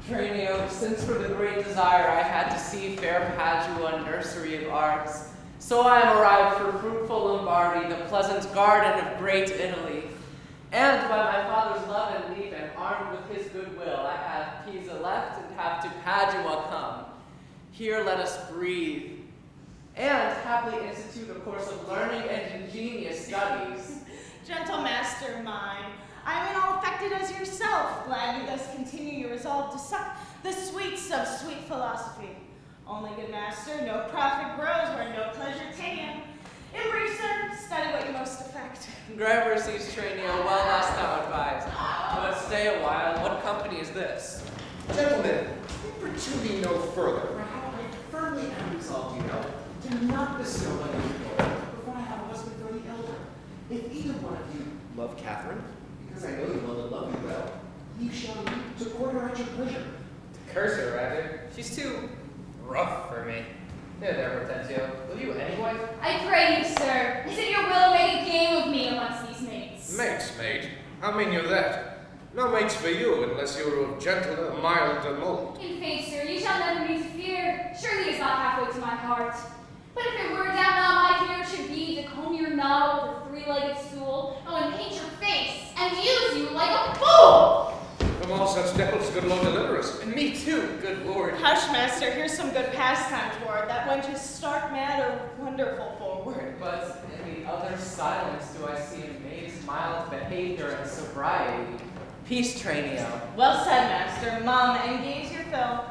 Trainio, since for the great desire I had to see fair Padua nursery of arts, so I am arrived for fruitful Lombardy, the pleasant garden of great Italy. And by my father's love and leave, and armed with his goodwill, I have Pisa left and have to Padua come. Here let us breathe, and happily institute a course of learning and ingenious studies. Gentle master mine, I am all affected as yourself, glad you thus continue your resolve to suck the sweets of sweet philosophy. Only, good master, no profit grows where no pleasure taken. In brief, sir, study what you most affect. Grammar sees Trainio, well hast thou advised. But stay a while, what company is this? Gentlemen, importune me no further, for how I firmly am resolved, you know, to not bestow my youth before I have a husband for the elder. If either one of you love Catherine, because I know you will and love you well, ye shall leave to court her at your pleasure. To curse her, rather. She's too rough for me. There, Hortensio. Will you anyway? I pray you, sir, is it your will to make a game of me amongst these mates? Mates, mate? How mean you that? No mates for you, unless you're of gentler, milder mold. In faith, sir, you shall never need to fear. Surely it's not halfway to my heart. But if it were down now, my care should be to comb your noddle with a three-legged stool, and paint your face, and use you like a fool! From all such devils, good Lord deliver us. And me too, good Lord. Hush, master, here's some good pastime toward that wench is stark mad or wonderful forward. But in the other silence do I see a maid's mild behavior and sobriety. Peace, Trainio. Well said, master. Mum, engage your fill.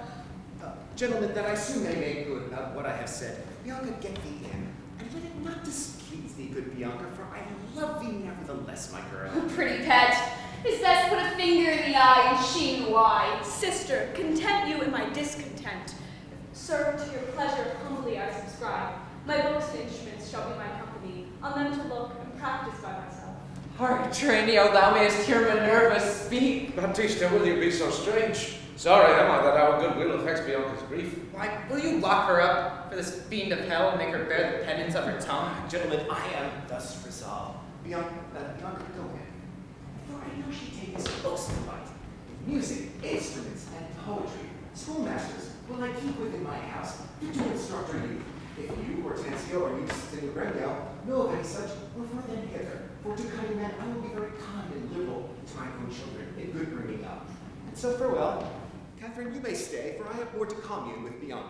Gentlemen, that I soon may make good what I have said. Bianca, get thee in, and let it not displease thee, good Bianca, for I love thee nevertheless, my girl. Pretty pet. It's best put a finger in the eye and sheen wide. Sister, content you in my discontent. Sir, to your pleasure, humbly I subscribe. My books and instruments shall be my company. On them to look and practice by myself. Hark, Trainio, thou mayest hear Minerva speak. Baptista, will you be so strange? Sorry am I that our goodwill affects Bianca's grief. Why, will you lock her up for this fiend of hell and make her bear the penance of her tongue? Gentlemen, I am thus resolved. Bianca, go in. For I know she takes most delight in music, instruments, and poetry. Schoolmasters will I keep within my house to instruct her youth. If you, Hortensio, or you, Sister Grendel, know of any such, refer them hither. For to cunning men I will be very kind and liberal to my own children in good bringing up. And so farewell. Catherine, you may stay, for I have more to commune with Bianca.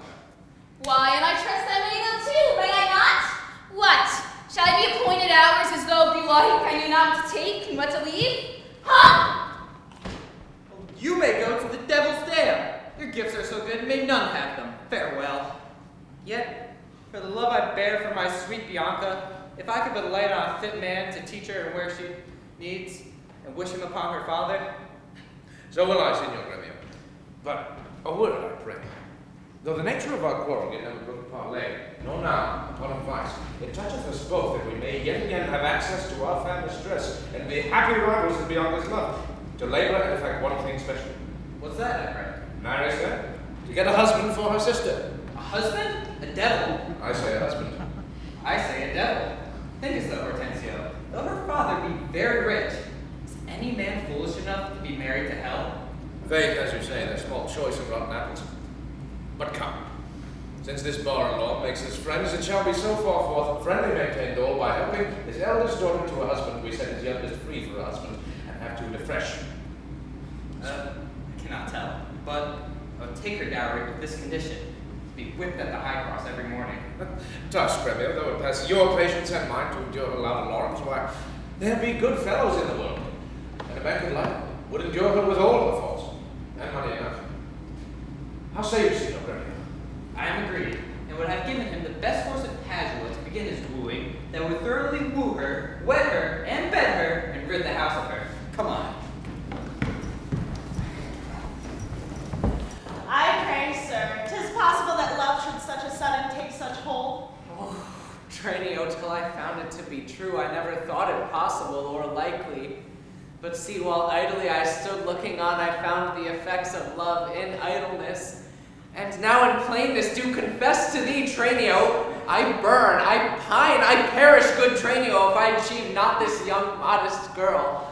Why, and I trust I may go too, may I not? What? Shall I be appointed hours as though it be like I knew not to take and what to leave? Huh? Well, you may go to the devil's dam. Your gifts are so good, may none have them. Farewell. Yet, for the love I bear for my sweet Bianca, if I could but light on a fit man to teach her where she needs, and wish him upon her father. So will I, Signor Gremio. But a word, I pray. Though the nature of our quarrel yet never broke parley, nor now, upon advice, it toucheth us both that we may yet again have access to our family's stress, and be happy rivals in Bianca's love, to labor and effect one thing special. What's that, I pray? Marry, sir, to get a husband for her sister. A husband? A devil? I say a husband. I say a devil. Think as though, Hortensio, though her father be very rich, is any man foolish enough to be married to hell? Vague, as you say, there's small choice of rotten apples. But come, since this bar-in-law makes us friends, it shall be so far forth friendly maintained all by helping his eldest daughter to a husband we set his youngest free for a husband, and have to it afresh. I cannot tell, but I would take her dowry with this condition, to be whipped at the high cross every morning. Tush, Gremio, though it passes your patience and mine to endure her loud alarms, why, there be good fellows in the world, and a man could like would endure her with all her faults, and money enough. How say you, Signor Gremio? I am agreed, and would have given him the best horse at Padua to begin his wooing, that would thoroughly woo her, wed her, and bed her, and rid the house of her. Come on. I pray, sir, 'tis possible that love should such a sudden take such hold. Oh, Trainio, till I found it to be true, I never thought it possible or likely. But see, while idly I stood looking on, I found the effects of love in idleness. And now in plainness do confess to thee, Trainio, I burn, I pine, I perish, good Trainio, if I achieve not this young modest girl.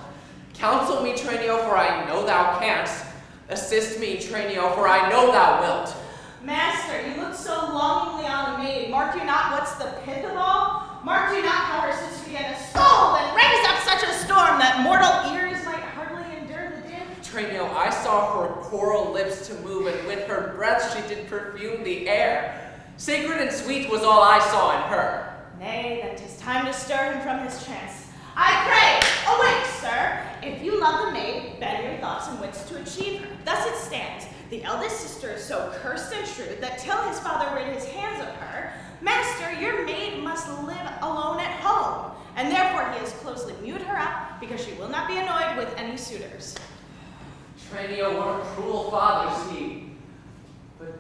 Counsel me, Trainio, for I know thou canst. Assist me, Trainio, for I know thou wilt. Master, you look so longingly on the maid. Mark you not what's the pith of all? Mark you not how her sister began to scold and raise up such a storm that mortal ears might hardly endure the din? Trainio, I saw her coral lips to move, and with her breath she did perfume the air. Sacred and sweet was all I saw in her. Nay, then 'tis time to stir him from his trance. I pray, awake, sir. If you love the maid, bend your thoughts and wits to achieve her. Thus it stands. The eldest sister is so cursed and shrewd that till his father rid his hands of her, master, your maid must live alone at home, and therefore he has closely mewed her up, because she will not be annoyed with any suitors. Trainio, what a cruel father's he. But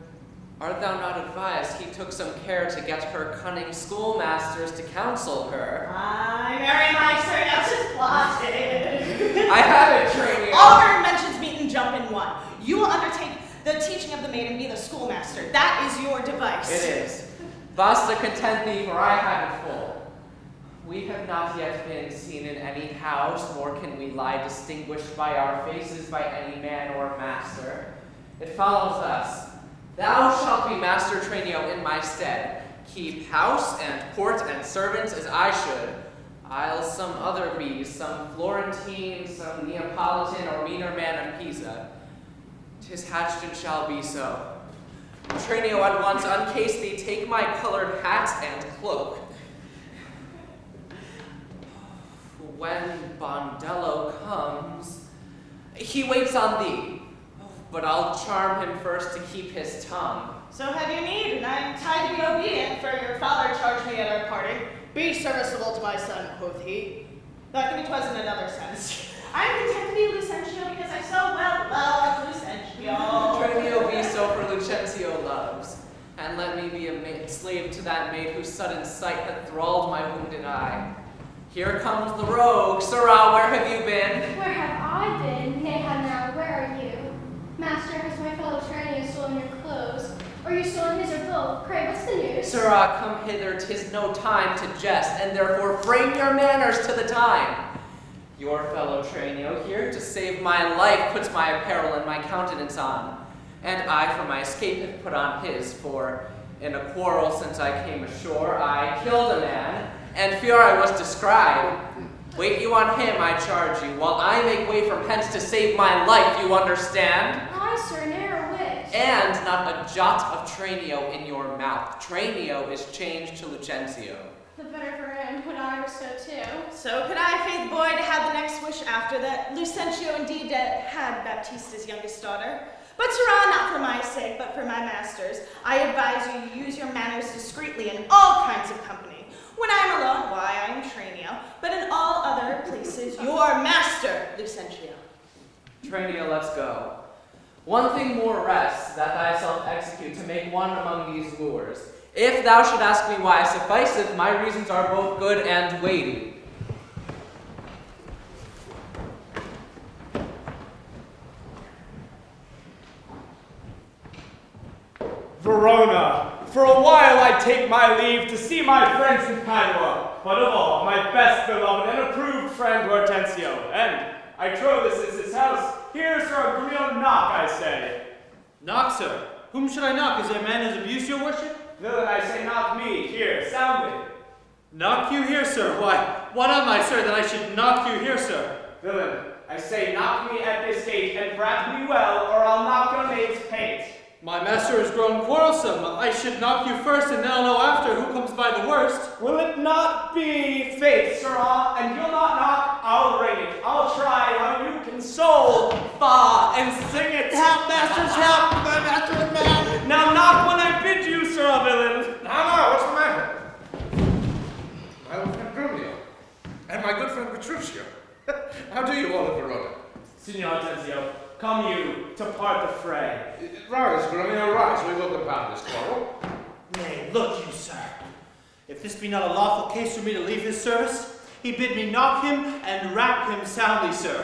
art thou not advised he took some care to get her cunning schoolmasters to counsel her? Ay, marry my sir, that's his plotted. I have it, Trainio. All her inventions meet and jump in one. You will undertake the teaching of the maid and be the schoolmaster. That is your device. It is. Basta content thee, for I have it full. We have not yet been seen in any house, nor can we lie distinguished by our faces by any man or master. It follows thus. Thou shalt be Master Trainio in my stead. Keep house and court and servants as I should. I'll some other be, some Florentine, some Neapolitan, or meaner man of Pisa. 'Tis hatched and shall be so. Trainio, at once uncase thee, take my colored hat and cloak. When Bondello comes, he waits on thee, but I'll charm him first to keep his tongue. So have you need, and I am tied to be obedient, for your father charged me at our parting. Be serviceable to my son, quoth he. Though I think it was in another sense. I am content to be Lucentio because I so well love Lucentio. Trainio, be so for Lucentio loves, and let me be a slave to that maid whose sudden sight hath thralled my wounded eye. Here comes the rogue. Sirrah, where have you been? Where have I been? Nay, now, where are you? Master, has my fellow Tranio stolen your clothes? Or you stolen his or both? Pray, what's the news? Sirrah, come hither, 'tis no time to jest, and therefore frame your manners to the time. Your fellow Trainio here, to save my life, puts my apparel and my countenance on, and I for my escape have put on his, for in a quarrel since I came ashore, I killed a man, and fear I was descried. Wait you on him, I charge you, while I make way from hence to save my life, you understand? Aye, sir, ne'er a whit. And not a jot of Trainio in your mouth. Trainio is changed to Lucentio. The better for him, but I was so too. So could I, faith boy, to have the next wish after that Lucentio indeed had Baptista's youngest daughter. But Sirrah, not for my sake, but for my master's, I advise you use your manners discreetly in all kinds of company. When I am alone, why, I am Trainio, but in all other places, your master, Lucentio. Trainio, let's go. One thing more rests, that thyself execute to make one among these lures. If thou should ask me why, sufficeth, my reasons are both good and weighty. Verona, for a while I take my leave to see my friends in Padua, but of all, my best beloved and approved friend Hortensio, and I trow this is his house. Here, Sir Grumio, knock, I say. Knock, sir. Whom should I knock? Is there a man whose abuse your worship? Villain, I say knock me. Here, sound me. Knock you here, sir. Why not my sir, that I should knock you here, sir? Villain, I say knock me at this gate, and rap me well, or I'll knock your maid's paint. My master has grown quarrelsome. I should knock you first, and then I'll know after who comes by the worst. Will it not be faith, sirrah, and you'll not knock, I'll ring it. I'll try how you console, fa, and sing it. Help, masters, help! My master is mad! Now knock when I bid you, sirrah, villain. Now, what's the matter? My old friend Grumio, and my good friend Petruchio. How do you all in Verona? Signor Tenzio, come you to part the fray. Rise, Grumio, rise. We will compound this quarrel. Nay, look you, sir. If this be not a lawful case for me to leave his service, he bid me knock him and rap him soundly, sir.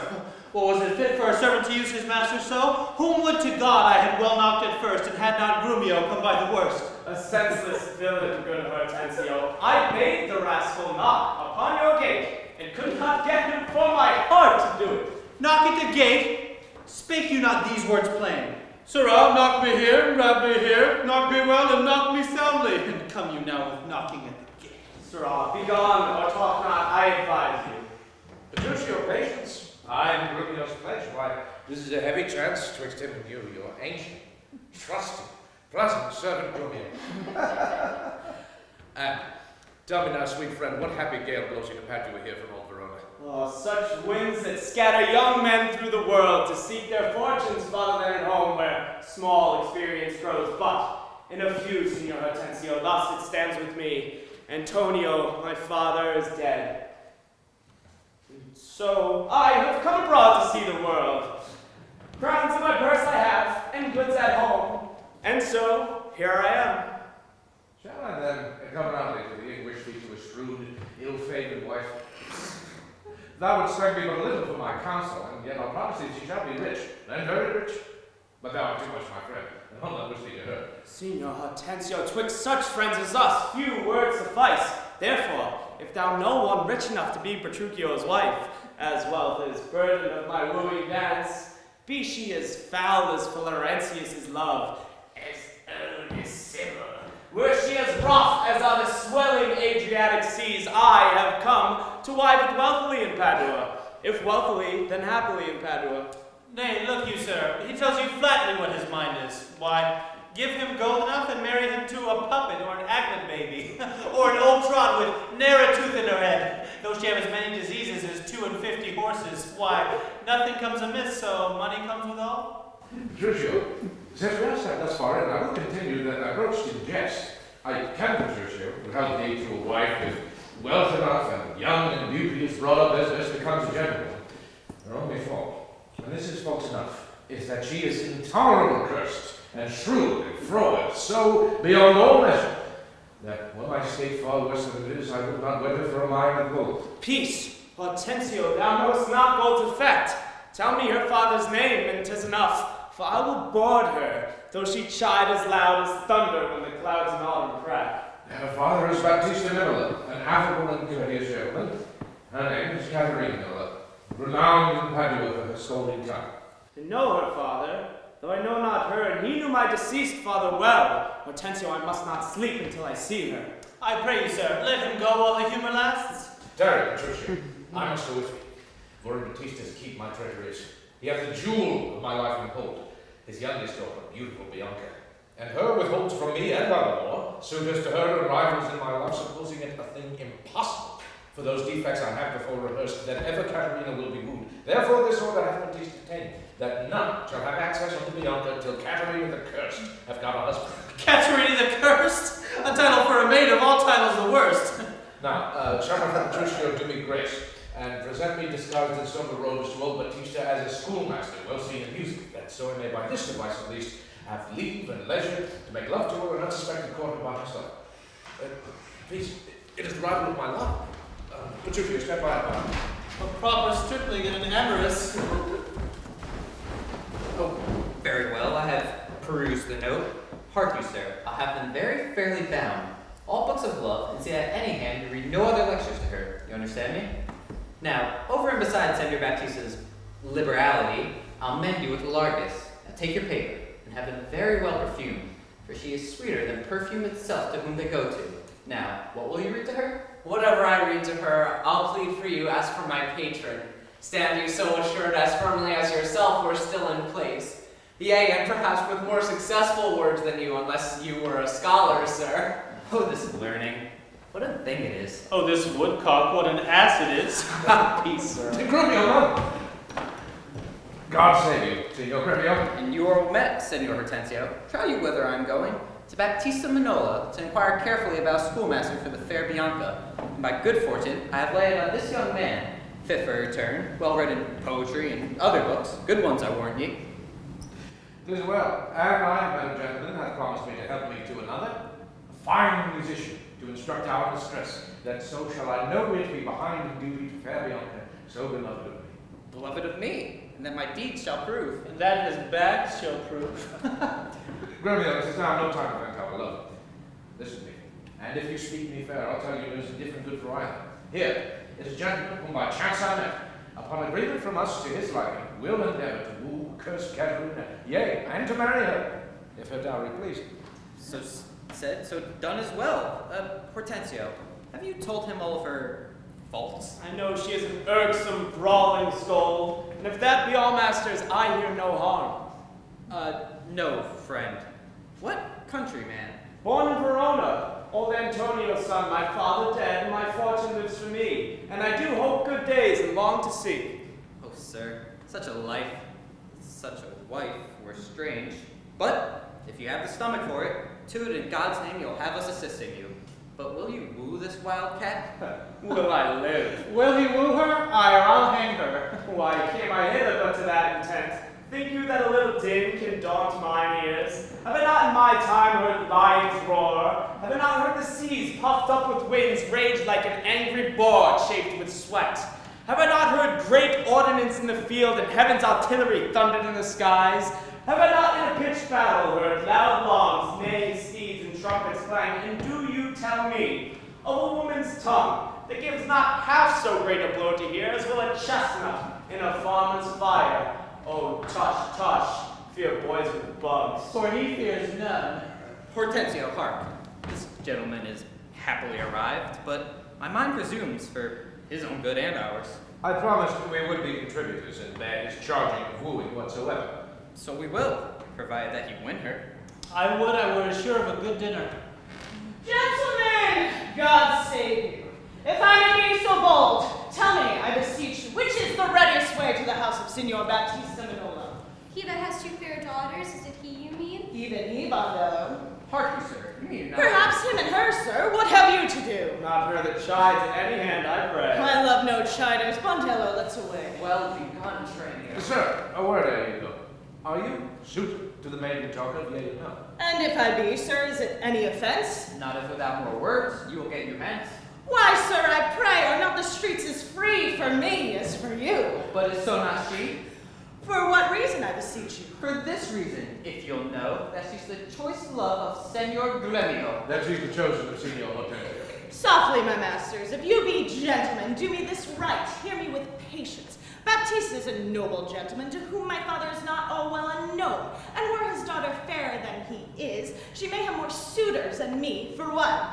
Or was it fit for a servant to use his master so? Whom would to God I had well knocked at first, and had not Grumio come by the worst? A senseless villain, good Hortensio. I bade the rascal knock upon your gate, and could not get him for my heart to do it. Knock at the gate? Spake you not these words plain? Sirrah, knock me here, rap me here, knock me well and knock me soundly. And come you now with knocking at the gate. Sirrah, be gone, or talk not, I advise you. Petruchio, patience. I am Grumio's pledge. Why, this is a heavy chance twixt him and you, your ancient, trusted, pleasant servant Grumio. And tell me now, sweet friend, what happy gale blows you to Padua here from old Verona? Oh, such winds that scatter young men through the world to seek their fortunes farther than at home where small experience grows. But in a few, Signor Hortensio, thus it stands with me. Antonio, my father, is dead. So I have come abroad to see the world. Crowns in my purse I have, and goods at home. And so, here I am. Shall I then come roundly to the English speak to a shrewd, ill-favoured wife? Thou wouldst strike me but little for my counsel, and yet I'll promise thee she shall be rich, and very rich. But thou art too much my friend, and I'll not wish thee to her. Signor Hortensio, twixt such friends as us, few words suffice. Therefore, if thou know one rich enough to be Petruchio's wife, as wealth is burden of my wooing dance, be she as foul as Florentius' love, as old as Sibyl. Were she as rough as are the swelling Adriatic seas, I have come to wive it wealthily in Padua. If wealthily, then happily in Padua. Nay, look you, sir, he tells you flatly what his mind is. Why, give him gold enough and marry him to a puppet or an aglet baby, or an old trot with ne'er a tooth in her head, though she have as many diseases as 52 horses. Why, nothing comes amiss, so money comes with all. Petruchio, since we have sat thus far in, I will continue that I broached in jest. I can, Petruchio, without thee to a wife with wealth enough and young and beauteous, brought up as becomes a gentleman. Her only fault, and this is fault enough, is that she is intolerable cursed, and shrewd and froward, so beyond all measure, that were my state far worse than it is, I would not wed her for a mine of gold. Peace, Hortensio, thou knowest not gold's effect. Tell me her father's name, and 'tis enough, for I will board her, though she chide as loud as thunder when the clouds in autumn crack. Her father is Baptista Miller, an affable and courteous gentleman. Her name is Catherine Miller, renowned in Padua for her scolding tongue. To know her father, though I know not her, and he knew my deceased father well. Hortensio, I must not sleep until I see her. I pray you, sir, let him go while the humor lasts. Tarry, Petruchio, I must go with thee, for in Baptista's keep my treasure is. He hath the jewel of my life in hold, his youngest daughter, beautiful Bianca. And her withholds from me and other more, suitors to her and rivals in my love, supposing it a thing impossible for those defects I have before rehearsed, that ever Caterina will be wooed. Therefore this order hath Baptista detained, that none shall have access unto Bianca till Caterina the Cursed have got a husband. Caterina the Cursed? A title for a maid of all titles the worst. Now, shall my friend Petruchio do me grace, and present me disguised in somber robes to old Baptista as a schoolmaster, well seen in music, that so I may by this device at least have leave and leisure to make love to her and unsuspected court about herself. Please, it is the rival of my love. Petruchio, step by. A proper stripling and an amorous. Oh, very well. I have perused the note. Hark you, sir, I have them very fairly bound. All books of love, and see at any hand you read no other lectures to her. You understand me? Now, over and beside Senator Baptista's liberality, I'll mend you with the Largus. Now take your paper, and have them very well perfumed, for she is sweeter than perfume itself to whom they go to. Now, what will you read to her? Whatever I read to her, I'll plead for you as for my patron. Stand you so assured as firmly as yourself were still in place. Yea, and perhaps with more successful words than you, unless you were a scholar, sir. Oh, this learning. What a thing it is. Oh, this woodcock, what an ass it is. Peace, sir. Grumio, no! God save you, Signor Grumio. And you are met, Senor Hortensio. Try you whither I am going. To Baptista Minola, to inquire carefully about a schoolmaster for the fair Bianca. And by good fortune, I have laid on this young man, fit for a return, well read in poetry and other books, good ones I warrant ye. 'Tis well, and I, madam gentleman, hath promised me to help me to another, a fine musician, to instruct our mistress, that so shall I no whit be behind in duty to fair Bianca, so beloved of me. Beloved of me, and that my deeds shall prove. And that his back shall prove. Grumio, this is now no time to vent our beloved. Listen to me, and if you speak me fair, I'll tell you news indifferent good for either. Here is a gentleman whom by chance I met, Upon agreement from us to his liking, will endeavor to woo, curse Catherine, yea, and to marry her, if her dowry please. So said, so done as well. Hortensio, have you told him all of her faults? I know she is an irksome, brawling scold, and if that be all, masters, I hear no harm. No, friend. What countryman? Born in Verona, old Antonio's son, my father dead, my fortune lives for me, and I do hope good days and long to see. Oh, sir, such a life, such a wife were strange. But if you have the stomach for it, to it in God's name you'll have us assisting you. But will you woo this wildcat? Will I live? Will he woo her? Aye, or I'll hang her. Why came I hither but to that intent? Think you that a little din can daunt mine ears? Have I not in my time heard lions roar? Have I not heard the seas puffed up with winds rage like an angry boar chafed with sweat? Have I not heard great ordnance in the field and heaven's artillery thundered in the skies? Have I not in a pitched battle heard loud alarms, neighing steeds and trumpets clang? And do you tell me of a woman's tongue that gives not half so great a blow to hear as will a chestnut in a farmer's fire? Oh, tush, tush, fear boys with bugs. For he fears none. Hortensio, hark. This gentleman is happily arrived, but my mind presumes for his own good and ours. I promised we would be contributors and bear his charging of wooing whatsoever. So we will, provided that you win her. I would assure of a good dinner. Gentlemen, God save you. If I may be so bold, tell me, I beseech you, which is the readiest way to the house of Signor Baptista Minola? He that has two fair daughters, is it he you mean? Even he, Bondello. Hark you, sir. You mean not. Perhaps him and her, sir. What have you to do? Not her that chides at any hand, I pray. I love no chiders. Bondello, let's away. Well begun, Trainee. Sir, a word ere you go. Are you suited to the maiden talk of, yea or no? And if I be, sir, is it any offense? Not if without more words, you will get your hence. Why, sir, I pray, are not the streets as free for me as for you? But is so not she? For what reason, I beseech you? For this reason, if you'll know, that she's the choice love of Senor Gremio. That she's the chosen of Signor Hortensio. Softly, my masters, if you be gentlemen, do me this right, hear me with patience. Baptista is a noble gentleman to whom my father is not all well unknown, and were his daughter fairer than he is, she may have more suitors than me, for one.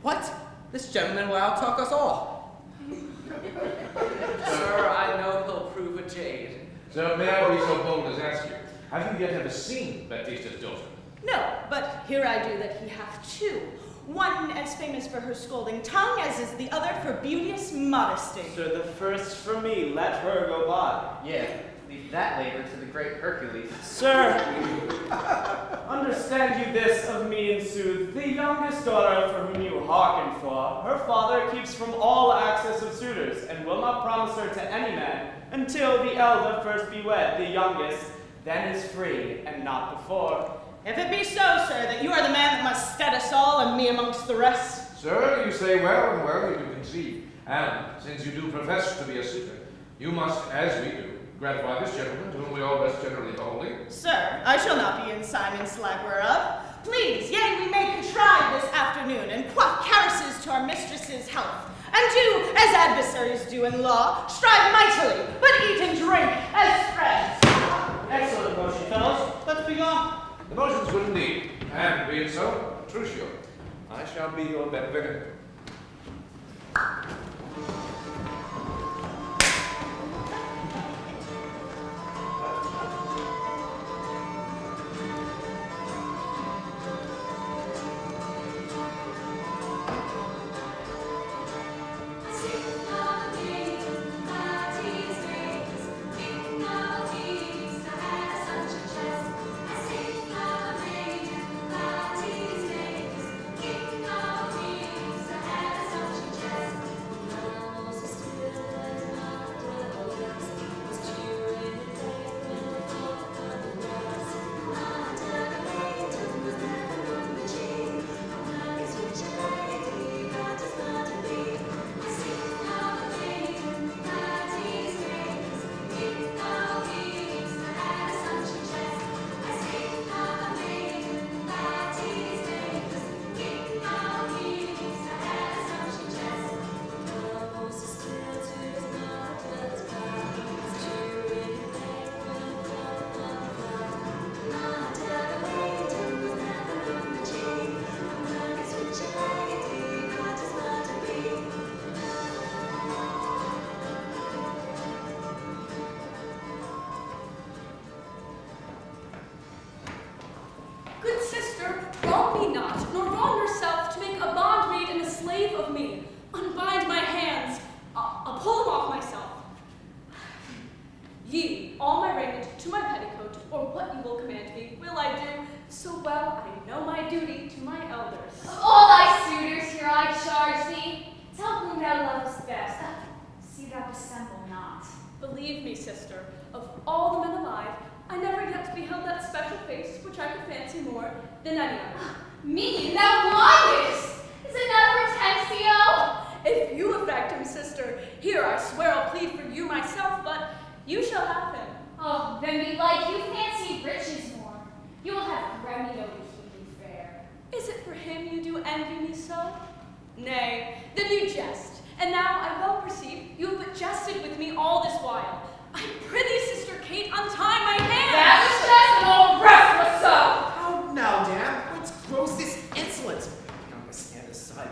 What? This gentleman will outtalk us all. Sir, I know he'll prove a jade. So may I be so bold as ask you, have you yet ever seen Baptista's daughter? No, but here I do that he hath two. One as famous for her scolding tongue as is the other for beauteous modesty. So the first for me, let her go by. Yeah, leave that labor to the great Hercules. Sir, understand you this of me in sooth, the youngest daughter for whom you hearken for, her father keeps from all access of suitors, and will not promise her to any man, until the elder first be wed, the youngest, then is free, and not before. If it be so, sir, that you are the man that must stead us all and me amongst the rest. Sir, you say well, and well you do conceive. And since you do profess to be a suitor, you must, as we do, gratify this gentleman, to whom we all rest generally beholding. Sir, I shall not be in Simon's slag whereof. Please, yea, we may contrive this afternoon, and quaff caresses to our mistress's health. And do, as adversaries do in law, strive mightily, but eat and drink as friends. Excellent motion, fellows. Let's be gone. The motion's good indeed, and being so, Trucio, I shall be your benefactor. wrong me not, nor wrong yourself to make a bondmaid and a slave of me. Unbind my hands. I'll pull them off myself. Ye, all my raiment to my petticoat, or what you will command me, will I do, so well I know my duty to my elders. Of all thy suitors here I charge thee, tell whom thou lovest best. See thou dissemble not. Believe me, sister, of all the men alive, I never yet beheld that special face which I could fancy more than any other. Me, thou liest! Is it not Hortensio? If you affect him, sister, here I swear I'll plead for you myself, but you shall have him. Oh, then belike you fancy riches more. You will have Gremio to keep you fair. Is it for him you do envy me so? Nay, then you jest, and now I well perceive you have but jested with me all this while. I prithee, Sister Kate, untie my hands! That was just an old rest was so! How now, damn? Whence grows this insolence? Bianca, stand aside.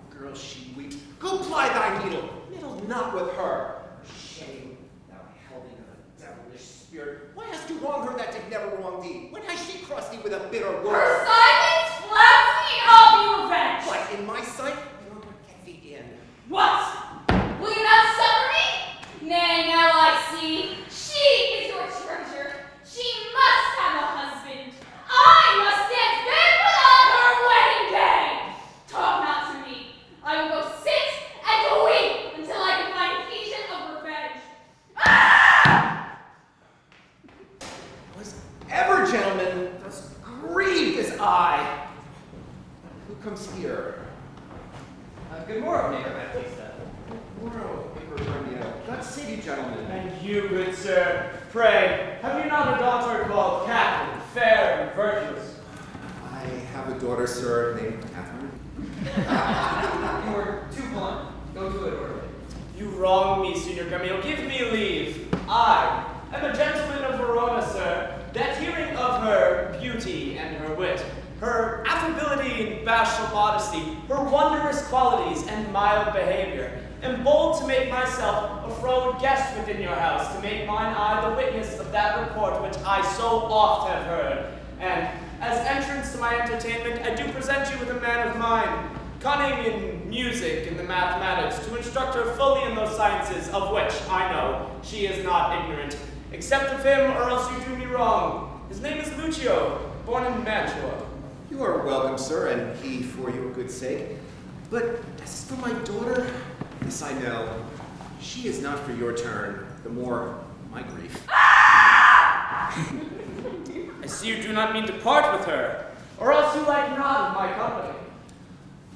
Girl, she weeps. Go ply thy needle. Meddle not with her. Shame, thou helding of a devilish spirit. Why hast you wronged her that did never wrong thee? When has she crossed thee with a bitter word? Her silence flouts me, I'll be revenged! But in my sight, Bianca, get thee in. What? Will you not suffer me? Nay, now I see. She is your treasure. She must have a husband. I must dance barefoot on her wedding day. Talk not to me. I will go sit and weep until I can find occasion of revenge. Ah! Was ever gentleman thus grieved as I? Who comes here? Good morning, Neighbor Baptista. World, God save you, gentlemen. And you, good sir, pray, have you not a daughter called Catherine, fair and virtuous? I have a daughter, sir, named Catherine. You were too blunt. Go to it orderly. You wrong me, Signor Camillo. Give me leave. I am a gentleman of Verona, sir, that hearing of her beauty and her wit, her affability and bashful modesty, her wondrous qualities and mild behavior, am bold to make myself a froward guest within your house, to make mine eye the witness of that report which I so oft have heard. And as entrance to my entertainment, I do present you with a man of mine, cunning in music and the mathematics, to instruct her fully in those sciences of which I know she is not ignorant. Accept of him, or else you do me wrong. His name is Lucio, born in Mantua. You are welcome, sir, and he for your good sake. But as for my daughter, this I know. She is not for your turn, the more my grief. I see you do not mean to part with her, or else you like not of my company.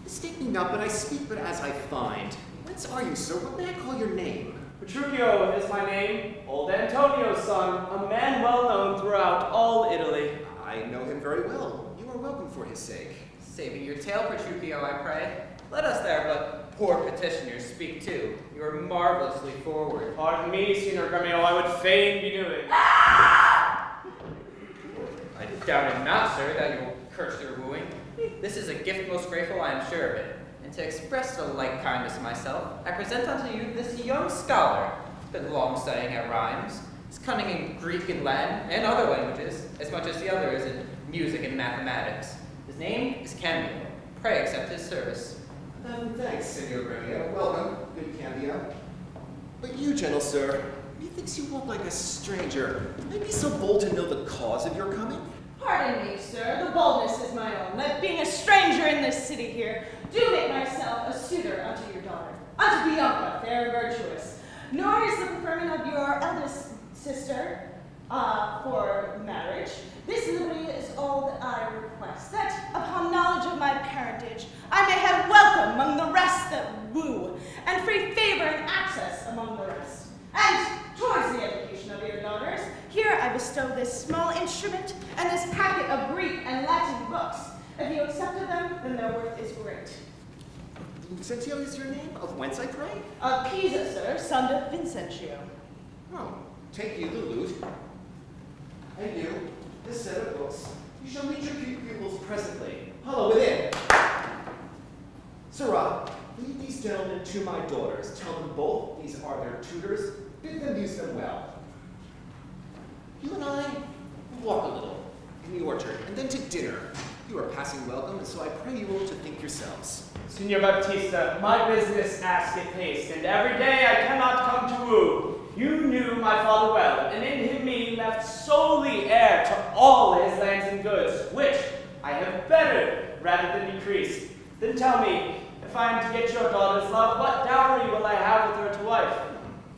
Mistake me not, but I speak but as I find. Whence are you, sir? What may I call your name? Petruchio is my name, old Antonio's son, a man well known throughout all Italy. I know him very well. You are welcome for his sake. Saving your tail, Petruchio, I pray. Let us there but poor petitioners speak too. You are marvelously forward. Pardon me, Signor Gremio, I would fain be doing. I doubted not, sir, that you will curse your wooing. This is a gift most grateful, I am sure of it. And to express the like kindness of myself, I present unto you this young scholar. He's been long studying at rhymes. He's cunning in Greek and Latin and other languages, as much as the other is in music and mathematics. His name is Cambio. Pray accept his service. Thanks, Senor Gremio. Welcome, good Cambio. But you, gentle sir, methinks you walk like a stranger. May I be so bold to know the cause of your coming? Pardon me, sir. The boldness is my own, that being a stranger in this city here, do make myself a suitor unto your daughter, unto Bianca, fair and virtuous. Nor is the preferment of your eldest sister for marriage. This liberty is all that I request, that upon knowledge of my parentage, I may have welcome among the rest that woo, and free favor and access among the rest. And towards the education of your daughters, here I bestow this small instrument and this packet of Greek and Latin books. If you accept of them, then their worth is great. Vincentio is your name? Of whence, I pray? Of Pisa, sir, son of Vincentio. Oh, take you the lute. And you, this set of books. You shall meet your pupils presently. Hollow within. Sirrah, lead these gentlemen to my daughters. Tell them both these are their tutors. Bid them use them well. You and I walk a little in the orchard, and then to dinner. You are passing welcome, and so I pray you all to think yourselves. Signor Baptista, my business asketh haste, and every day I cannot come to woo. You knew my father well, and in him me left solely heir to all his lands and goods, which I have bettered rather than decreased. Then tell me, if I am to get your daughter's love, what dowry will I have with her to wife?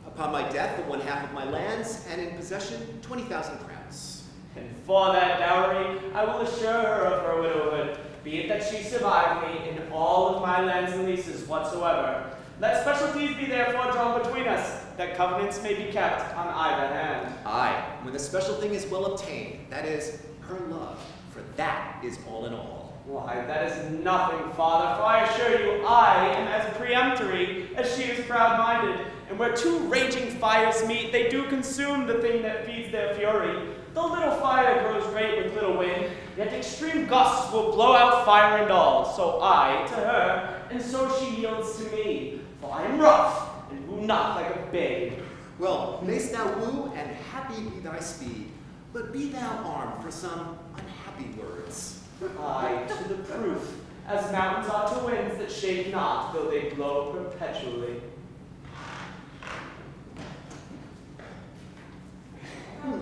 Upon my death, the 1/2 of my lands, and in possession, 20,000 crowns. And for that dowry, I will assure her of her widowhood, be it that she survive me in all of my lands and leases whatsoever. Let specialties be therefore drawn between us, that covenants may be kept on either hand. Aye, when the special thing is well obtained, that is, her love, for that is all in all. Why, that is nothing, father, for I assure you I am as peremptory as she is proud-minded, and where two raging fires meet, they do consume the thing that feeds their fury. Though little fire grows great with little wind, yet extreme gusts will blow out fire and all. So I to her, and so she yields to me. For I am rough, and woo not like a babe. Well, mayst thou woo, and happy be thy speed, but be thou armed for some unhappy words. Aye, to the proof, as mountains are to winds that shake not, though they blow perpetually.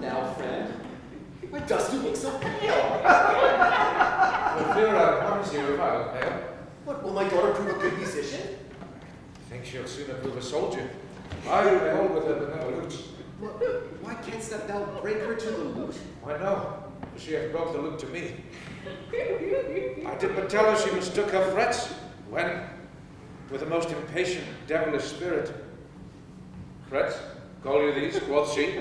Now, friend, why dost you look so pale? For fear I promise you if I were pale. What, will my daughter prove a good musician? I think she'll sooner prove a soldier. I behold with her but never lute. Why canst thou break her to the lute? Why no, for she hath brought the lute to me. I did but tell her she mistook her frets, when, with a most impatient, devilish spirit, frets, call you these, quoth she,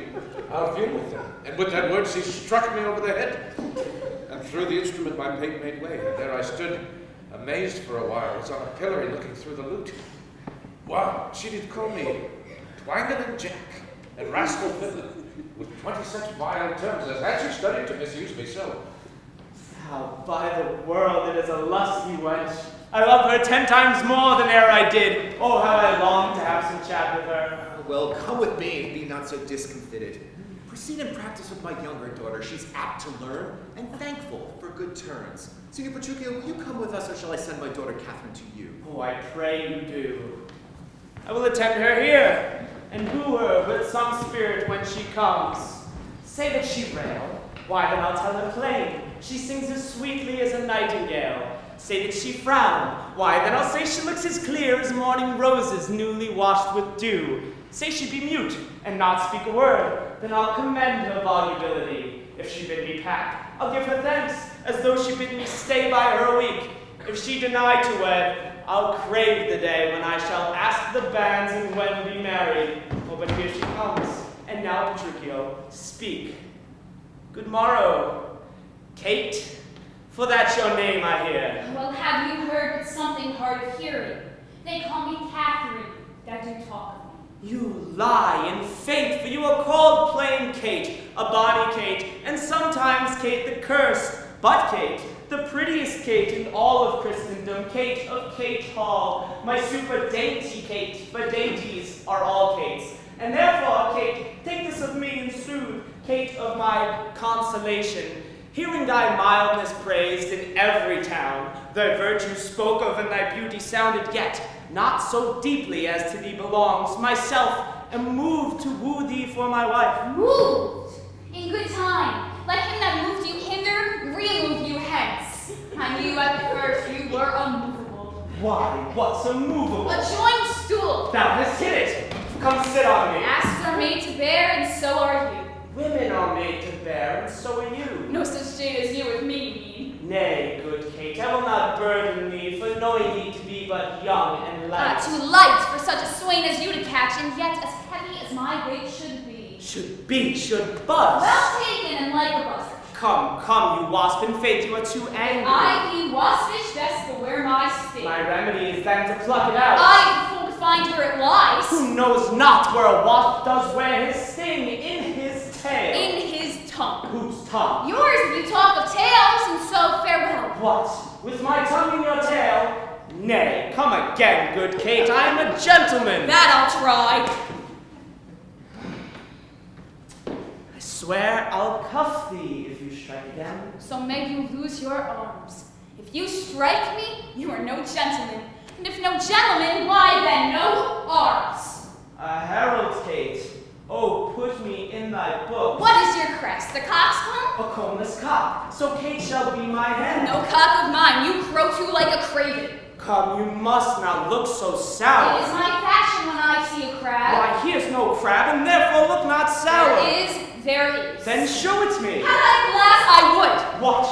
I'll fume with them. And with that word she struck me over the head, and through the instrument my pate made way, and there I stood, amazed for a while, as on a pillory looking through the lute. Wow, she did call me Twangle and Jack, and Rascal Fiddler, with 20 such vile terms, as had she studied to misuse me so. How by the world it is a lusty wench. I love her 10 times more than e'er I did. Oh, how I long to have some chat with her. Well, come with me and be not so discomfited. Proceed and practice with my younger daughter. She's apt to learn and thankful for good turns. Signor Petruchio, will you come with us, or shall I send my daughter Catherine to you? Oh, I pray you do. I will attend her here, and woo her with some spirit when she comes. Say that she rail, why then I'll tell her plain. She sings as sweetly as a nightingale. Say that she frown, why then I'll say she looks as clear as morning roses newly washed with dew. Say she be mute, and not speak a word, then I'll commend her volubility. If she bid me pack, I'll give her thanks, as though she bid me stay by her a week. If she deny to wed, I'll crave the day when I shall ask the banns and when be married. Oh, but here she comes. And now, Petruchio, speak. Good morrow, Kate, for that's your name I hear. Well, have you heard but something hard of hearing? They call me Catherine, that do talk of me. You lie in faith, for you are called plain Kate, a bonny Kate, and sometimes Kate the cursed, but Kate, the prettiest Kate in all of Christendom, Kate of Kate Hall, my super dainty Kate, for dainties are all Kates. And therefore, Kate, take this of me and soothe, Kate of my consolation. Hearing thy mildness praised in every town, thy virtue spoke of and thy beauty sounded, yet not so deeply as to thee belongs, myself am moved to woo thee for my wife. Moved? In good time. Let him that moved you hither remove you hence. I knew at the first you were unmovable. Why, what's immovable? A joined stool. Thou hast hit it. Come sit on me. Asses are made to bear, and so are you. Women are made to bear, and so are you. No such shade as you with me, you mean. Nay, good Kate, I will not burden thee, for knowing thee to be but young and light. Too light for such a swain as you to catch, and yet as heavy as my weight should be. Should buzz. Well taken and like a buzzard. Come, you wasp, in faith you are too angry. I be waspish, best beware my sting. My remedy is then to pluck it out. I, the fool to find where it lies. Who knows not where a wasp does wear his sting? In his tail. In his tongue. Whose tongue? Yours, if you talk of tails, and so farewell. What? With my tongue in your tail? Nay, come again, good Kate, I am a gentleman. That I'll try. I swear I'll cuff thee if you strike again. So may you lose your arms. If you strike me, you are no gentleman. And if no gentleman, why then no arms. A herald, Kate. Oh, put me in thy book. What is your crest, the coxcomb? A combless cock, so Kate shall be my hand. No cock of mine, you crow to like a craven. Come, you must not look so sour. It is my fashion when I see a crab. Why, here's no crab, and therefore look not sour. There is. Then show it me. Had I a glass, I would. What?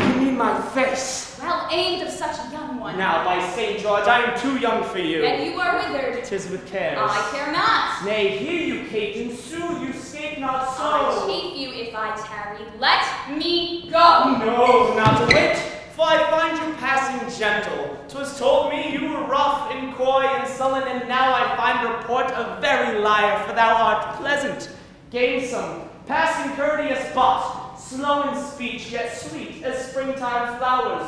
You mean my face? Well aimed of such a young one. Now, by St. George, I am too young for you. Then you are withered. 'Tis with cares. I care not. Nay, hear you, Kate, and soon you scape not so. I keep you if I tarry. Let me go. No, not a whit, for I find you passing gentle. 'Twas told me you were rough and coy and sullen, and now I find report a very liar, for thou art pleasant, gamesome, passing courteous, but slow in speech, yet sweet as springtime flowers.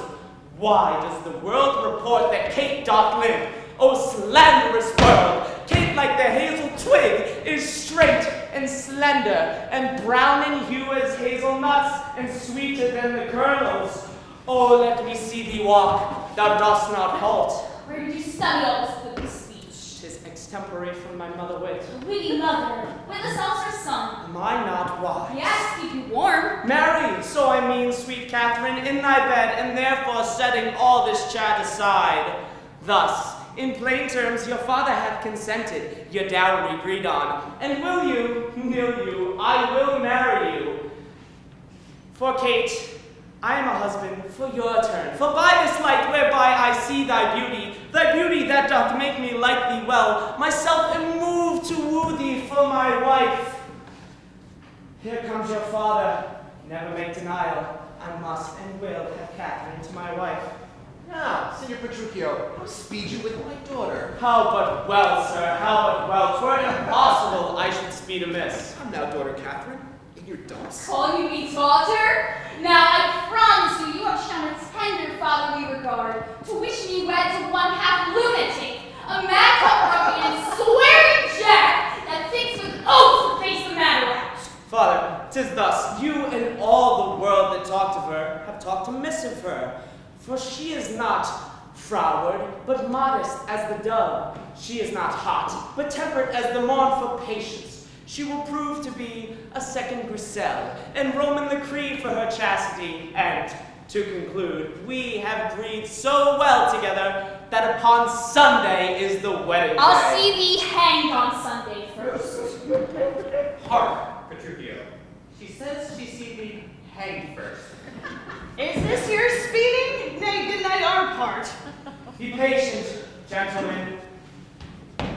Why does the world report that Kate doth live? O slanderous world! Kate, like the hazel twig, is straight and slender, and brown in hue as hazelnuts, and sweeter than the kernels. Oh, let me see thee walk, thou dost not halt. Where did you study all this witty speech? 'Tis extempore from my mother wit. Witty mother, with the seltzer son. Am I not wise? Yes, keep you warm. Marry, so I mean, sweet Catherine, in thy bed, and therefore setting all this chat aside. Thus, in plain terms, your father hath consented, your dowry agreed on, and will you, I will marry you. For Kate, I am a husband for your turn, for by this light whereby I see thy beauty that doth make me like thee well, myself am moved to woo thee for my wife. Here comes your father, never make denial, I must and will have Catherine to my wife. Now, Signor Petruchio, how speed you with my daughter? How but well, sir, how but well, 'twere impossible I should speed amiss. Come now, daughter Catherine, in your dumps. Call you me daughter? Now I promise you, you have shown a tender fatherly regard to wish me wed to one half lunatic, a madcap ruffian, swearing jack that thinks with oaths to face the matter out. Father, 'tis thus, you and all the world that talked of her have talked amiss of her. For she is not froward, but modest as the dove. She is not hot, but temperate as the mournful patience. She will prove to be a second Griselle, and Roman the creed for her chastity. And, to conclude, we have breathed so well together that upon Sunday is the wedding I'll day. see thee hanged on Sunday first. Hark, Petruchio. She says she sees me hanged first. Is this your speeding? Nay, good night our part. Be patient, gentlemen.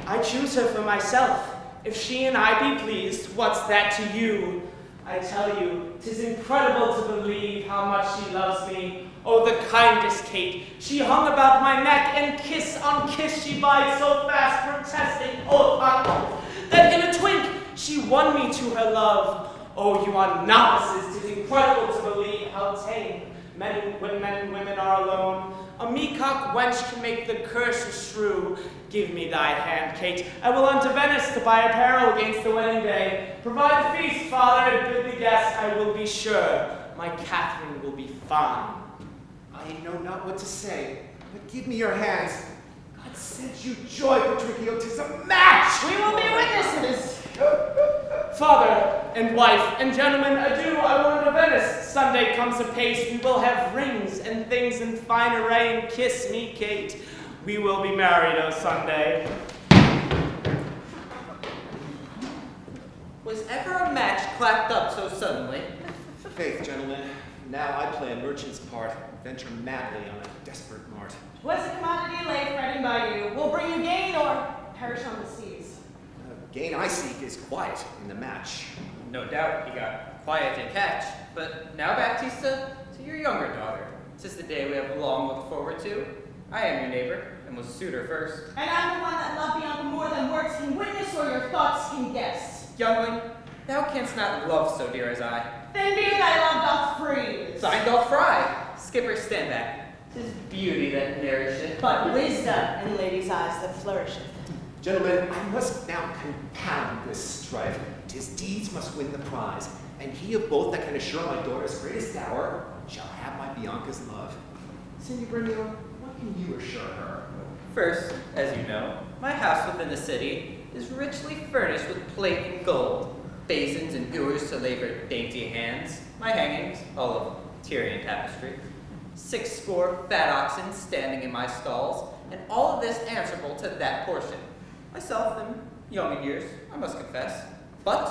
I choose her for myself. If she and I be pleased, what's that to you? I tell you, 'tis incredible to believe how much she loves me. Oh, the kindest Kate. She hung about my neck, and kiss on kiss she bides so fast, protesting oath on oath, that in a twink she won me to her love. Oh, you are novices, 'tis incredible to believe how tame when men and women are alone. A meacock wench can make the curse of Shrew. Give me thy hand, Kate. I will unto Venice to buy apparel against the wedding day. Provide the feast, father, and bid the guests. I will be sure my Catherine will be fine. I know not what to say, but give me your hands. God send you joy, Petruchio, 'tis a match! We will be witnesses. Father and wife and gentlemen, adieu, I will unto Venice. Sunday comes apace, we will have rings and things in fine array, and kiss me, Kate. We will be married o' Sunday. Was ever a match clapped up so suddenly? Faith, gentlemen, now I play a merchant's part and venture madly on a desperate mart. Was a commodity lay fretting by you, will bring you gain or perish on the seas. The gain I seek is quiet in the match. No doubt he got quiet and catch. But now, Baptista, to your younger daughter. 'Tis the day we have long looked forward to. I am your neighbor, and was suitor first. And I'm the one that love Bianca more than words can witness or your thoughts can guess. Youngling, thou canst not love so dear as I. Then be thy love doth freeze. Thine doth fry. Skipper, stand back. 'Tis beauty that nourisheth. But wisdom in ladies' eyes that flourisheth. Gentlemen, I must now compound this strife. 'Tis deeds must win the prize, and he of both that can assure my daughter's greatest dower shall have my Bianca's love. Senor Gremio, what can you assure her? First, as you know, my house within the city is richly furnished with plate and gold, basins and ewers to labor dainty hands, my hangings, all of Tyrian tapestry, 60 fat oxen standing in my stalls, and all of this answerable to that portion. Myself am young in years, I must confess, but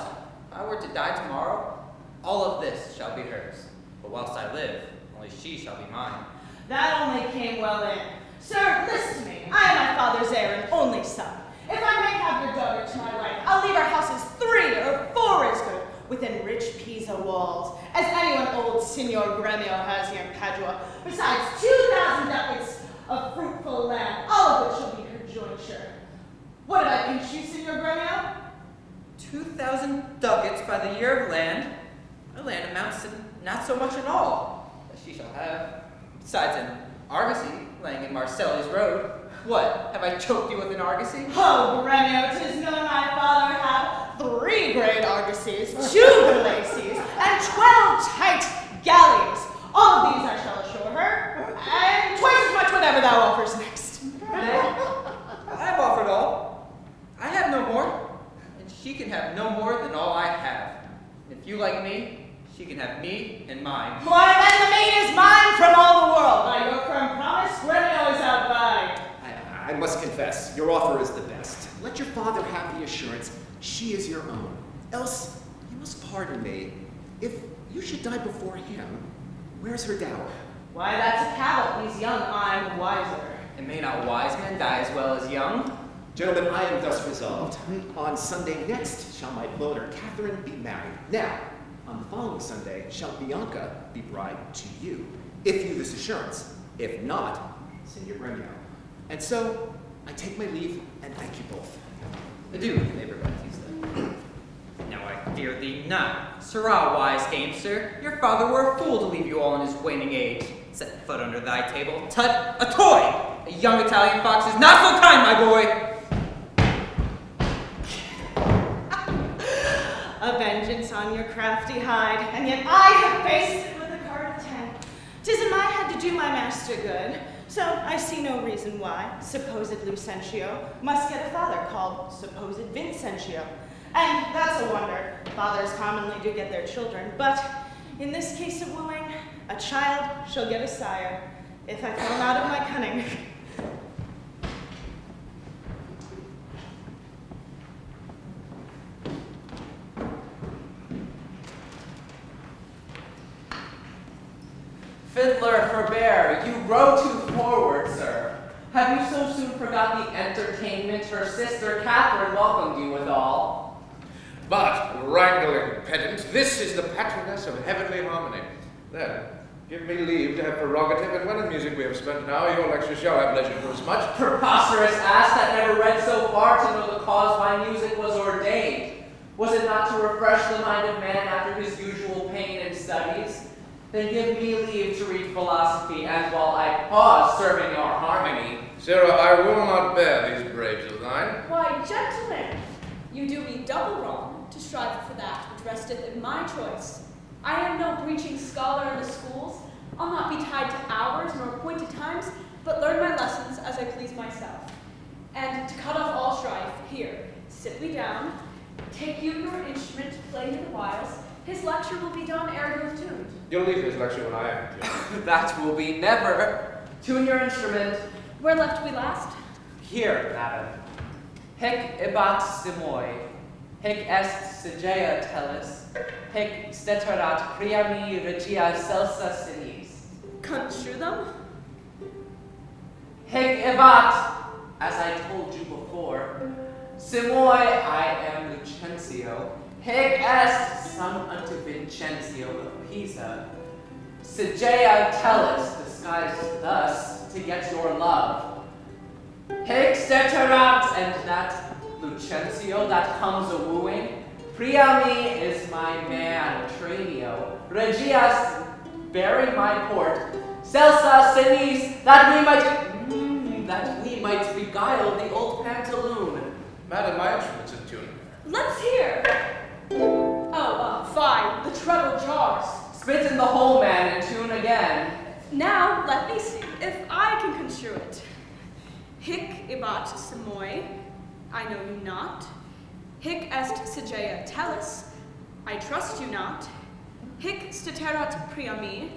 if I were to die tomorrow, all of this shall be hers. But whilst I live, only she shall be mine. That only came well in. Sir, listen to me. I am my father's heir and only son. If I may have your daughter to my wife, I'll leave our houses 3 or 4 as good, within rich Pisa walls, as anyone old Signor Gremio has here in Padua, besides 2,000 ducats of fruitful land, all of which shall be her jointure. What have I pinched you, Signor Gremio? 2,000 ducats by the year of land. My land amounts to not so much at all, as she shall have. Besides an argosy laying in Marcelli's road. What, have I choked you with an argosy? Oh, Gremio, 'tis known my father had 3 great argosies, 2 galaxies, and 12 tight galleys. All of these I shall assure her, and twice as much whatever thou offers next. I have offered all. I have no more, and she can have no more than all I have. If you like me, she can have me and mine. Why, then the maid is mine from all the world. By your firm promise, Gremio is outvied. I must confess, your offer is the best. Let your father have the assurance she is your own. Else, you must pardon me. If you should die before him, where's her dower? Why, that's a cavil. He's young, I'm wiser. And may not wise men die as well as young? Gentlemen, I am thus resolved. On Sunday next shall my daughter Catherine be married. Now, on the following Sunday shall Bianca be bride to you, if you this assurance. If not, Senor Gremio. And so, I take my leave and thank you both. Adieu, neighbor Baptista. Now I fear thee not. Sirrah, wise gamester, your father were a fool to leave you all in his waning age. Set foot under thy table. Tut, a toy! A young Italian fox is not so kind, my boy! A vengeance on your crafty hide, and yet I have faced it with a card of 10. 'Tis in my head to do my master good, so I see no reason why supposed Lucentio must get a father called supposed Vincentio. And that's a wonder. Fathers commonly do get their children, but in this case of wooing, a child shall get a sire, if I fall out of my cunning. Fiddler, forbear, you row too forward, sir. Have you so soon forgot the entertainment her sister Catherine welcomed you withal? But, wrangling pedant, this is the patroness of heavenly harmony. Then, give me leave to have prerogative, and when in music we have spent an hour, your lecture shall have leisure for as much. Preposterous ass that never read so far to know the cause why music was ordained. Was it not to refresh the mind of man after his usual pain and studies? Then give me leave to read philosophy, and while I pause serving your harmony. Sarah, I will not bear these braves of thine. Why, gentlemen, you do me double wrong to strive for that which resteth in my choice. I am no breaching scholar in the schools. I'll not be tied to hours nor appointed times, but learn my lessons as I please myself. And to cut off all strife, here, sit me down, take you your instrument, play me the whiles. His lecture will be done ere you have tuned. You'll leave his lecture when I am tuned. That will be never. Tune your instrument. Where left we last? Here, madam. Hic ebat simoi, hic est sigea tellus, hic steterat priami regia celsa sinis. Construe them? Hic ebat, as I told you before, simoi I am Lucentio, hic est son unto Vincencio of Pisa, sigea tellus, disguised thus to get your love. Hic steterat, and that Lucentio that comes a-wooing, Priami is my man, Tranio, Regias bearing my port, Celsa sinis, that we might beguile the old pantaloon. Madam, my instrument's in tune. Let's hear. Fine, the treble jars. Spit in the hole, man, and tune again. Now, let me see if I can construe it. Hic ibat semoi, I know you not. Hic est sigea tellus, I trust you not. Hic steterat pria me,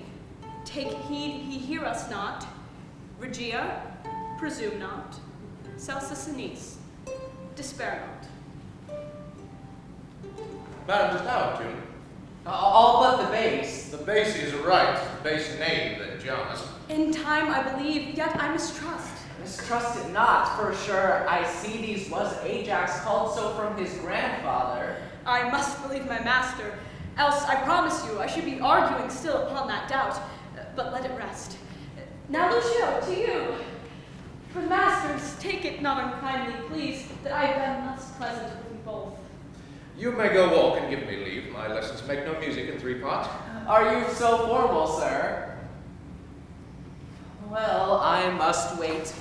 take heed he hear us not. Regia, presume not. Celsus sinis, despair not. Madam, just how tune? All but the bass. The bass is right. The bass name that jars. In time I believe, yet I mistrust. Mistrust it not, for sure. I see these was Ajax called so from his grandfather. I must believe my master, else I promise you I should be arguing still upon that doubt. But let it rest. Now, Lucio, to you. But masters, take it not unkindly, please, that I have been less pleasant with you both. You may go walk and give me leave. My lessons make no music in 3 parts. Are you so formal, sir? Well, I must wait.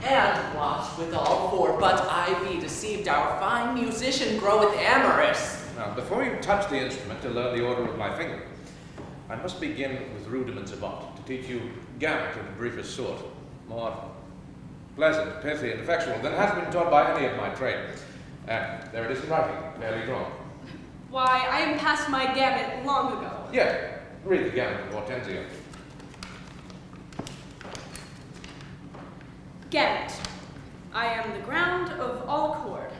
And watch with all for, but I be deceived, our fine musician groweth amorous. Now, before you touch the instrument to learn the order of my finger, I must begin with rudiments of art, to teach you gamut of the briefest sort, more pleasant, pithy, and effectual than hath been taught by any of my trade. And there it is in writing, fairly drawn. Why, I am past my gamut long ago. Yet, read the gamut of Hortensio. Gamut. I am the ground of all accord.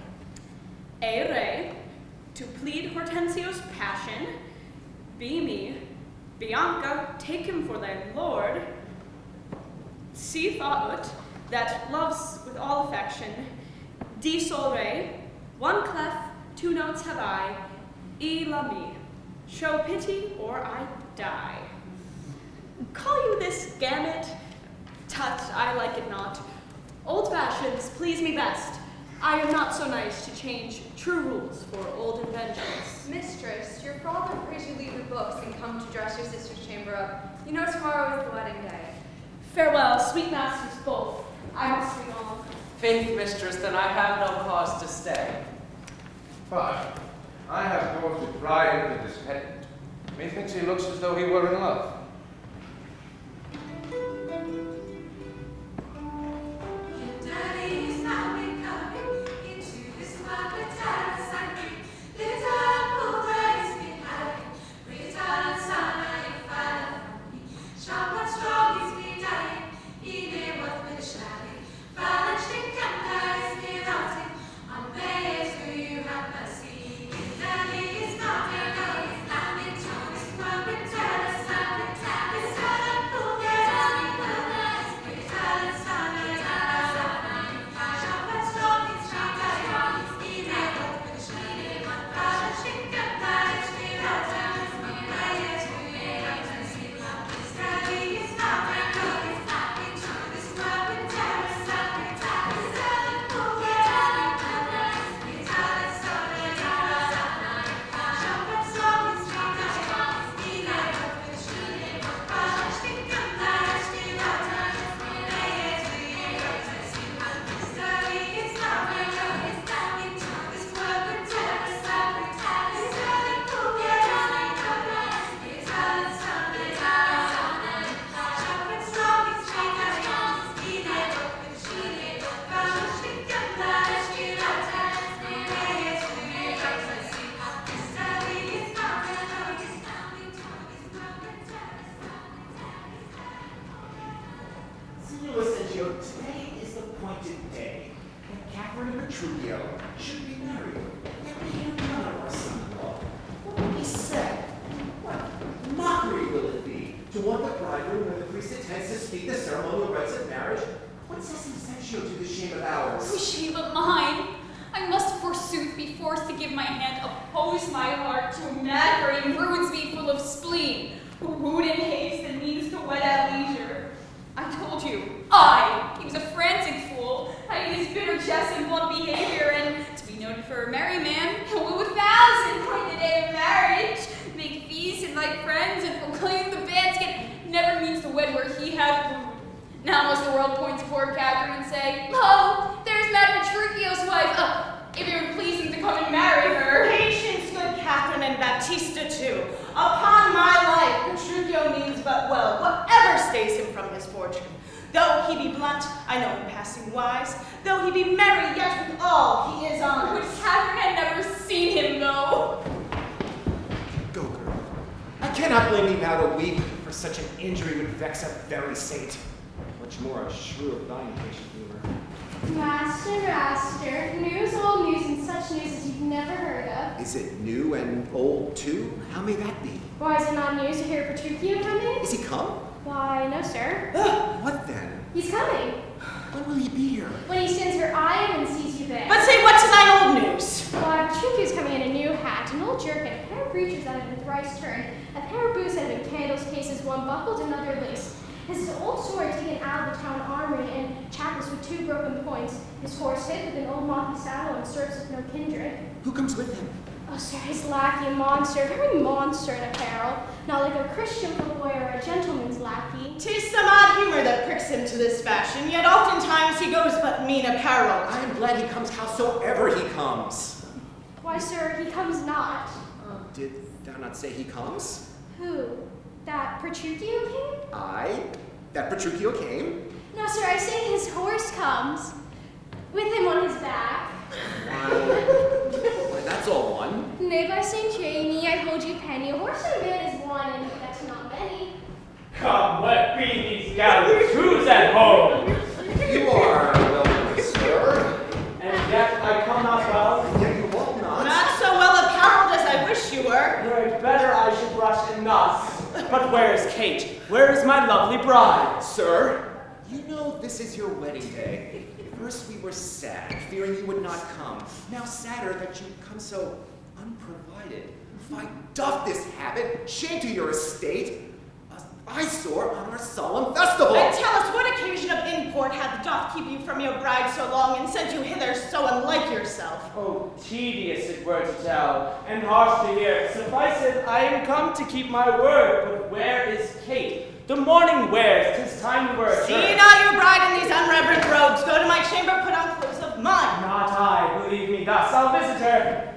A re, to plead Hortensio's passion. B me, Bianca, take him for thy lord. Si faut, that loves with all affection. D sol re, 1 clef, 2 notes have I. E la mi, show pity or I die. Call you this gamut? Tut, I like it not. Old fashions please me best. I am not so nice to change true rules for old inventions. Mistress, your father prays you leave the books and come to dress your sister's chamber up. You know tomorrow is the wedding day. Farewell, sweet masters both. I must be gone. Faith, mistress, then I have no cause to stay. But I have cause to pry into this pedant. Methinks he looks as though he were in love. Today is the appointed day when Catherine and Petruchio should be married. And we have none of our son-in-law. What will be said? What mockery will it be to want the bridegroom when the priest intends to speak the ceremonial rites of marriage? What says Incentio to the shame of ours? Oh, shame of mine. I must forsooth be forced to give my hand, oppose my heart to a mad brain ruins me full of spleen, who wooed in haste and means to wed at leisure. I told you, he was a frantic fool. I hate his bitter jests and blunt behavior, and to be noted for a merry man, he'll woo 1,000 point the day of marriage, make feasts, invite friends, and proclaim the basket never means to wed where he hath wooed. Now must the world point to poor Catherine and say, lo, there's mad Petruchio's wife, if you're pleasing to come and marry her. Baptista too. Upon my life, Petruchio means but well, whatever stays him from his fortune. Though he be blunt, I know him passing wise. Though he be merry, yet with all he is honest. Would Catherine had never seen him, though. Go, girl. I cannot blame you now to weep, for such an injury would vex a very saint. Much more a shrew of thine patient humor. Master, news, old news, and such news as you've never heard of. Is it new and old too? How may that be? Why is it not news to hear Petruchio coming? Is he come? Why, no, sir. What then? He's coming. When will he be here? When he stands where I am and sees you there. But say what to thine old news? Why, Petruchio's coming in a new hat, an old jerkin, a pair of breeches that have been thrice turned, a pair of boots that have been candles cases, one buckled, another laced. His old sword taken out of the town armory and chaplets with 2 broken points, his horse hid with an old monkey saddle and serves with no kindred. Who comes with him? Oh, sir, his lackey, a monster, very monster in apparel, not like a Christian boy or a gentleman's lackey. 'Tis some odd humor that pricks him to this fashion, yet oftentimes he goes but mean apparel. I am glad he comes howsoever he comes. Why, sir, he comes not. Did thou not say he comes? Who? That Petruchio came? Aye, that Petruchio came. No, sir, I say his horse comes, with him on his back. Why, that's all one. Nay, by St. Jamie, I hold you penny. A horse and a man is one, and that's not many. Come, what be these gallows? Who's at home? You are welcome, sir. And yet I come not well. Yet you walk not. Not so well apparelled as I wish you were. Very better I should brush and thus. But where is Kate? Where is my lovely bride? Sir, you know this is your wedding day. First we were sad, fearing you would not come. Now sadder that you come so unprovided. Why doth this habit, shame to your estate, an eyesore on our solemn festival? And tell us what occasion of import hath doth keep you from your bride so long, and sent you hither so unlike yourself? Oh, tedious it were to tell, and harsh to hear. Suffice it, I am come to keep my word. But where is Kate? The morning wears, 'tis time we were at See church. not your bride in these unreverent robes. Go to my chamber, put on clothes of mine. Not I, believe me, thus I'll visit her.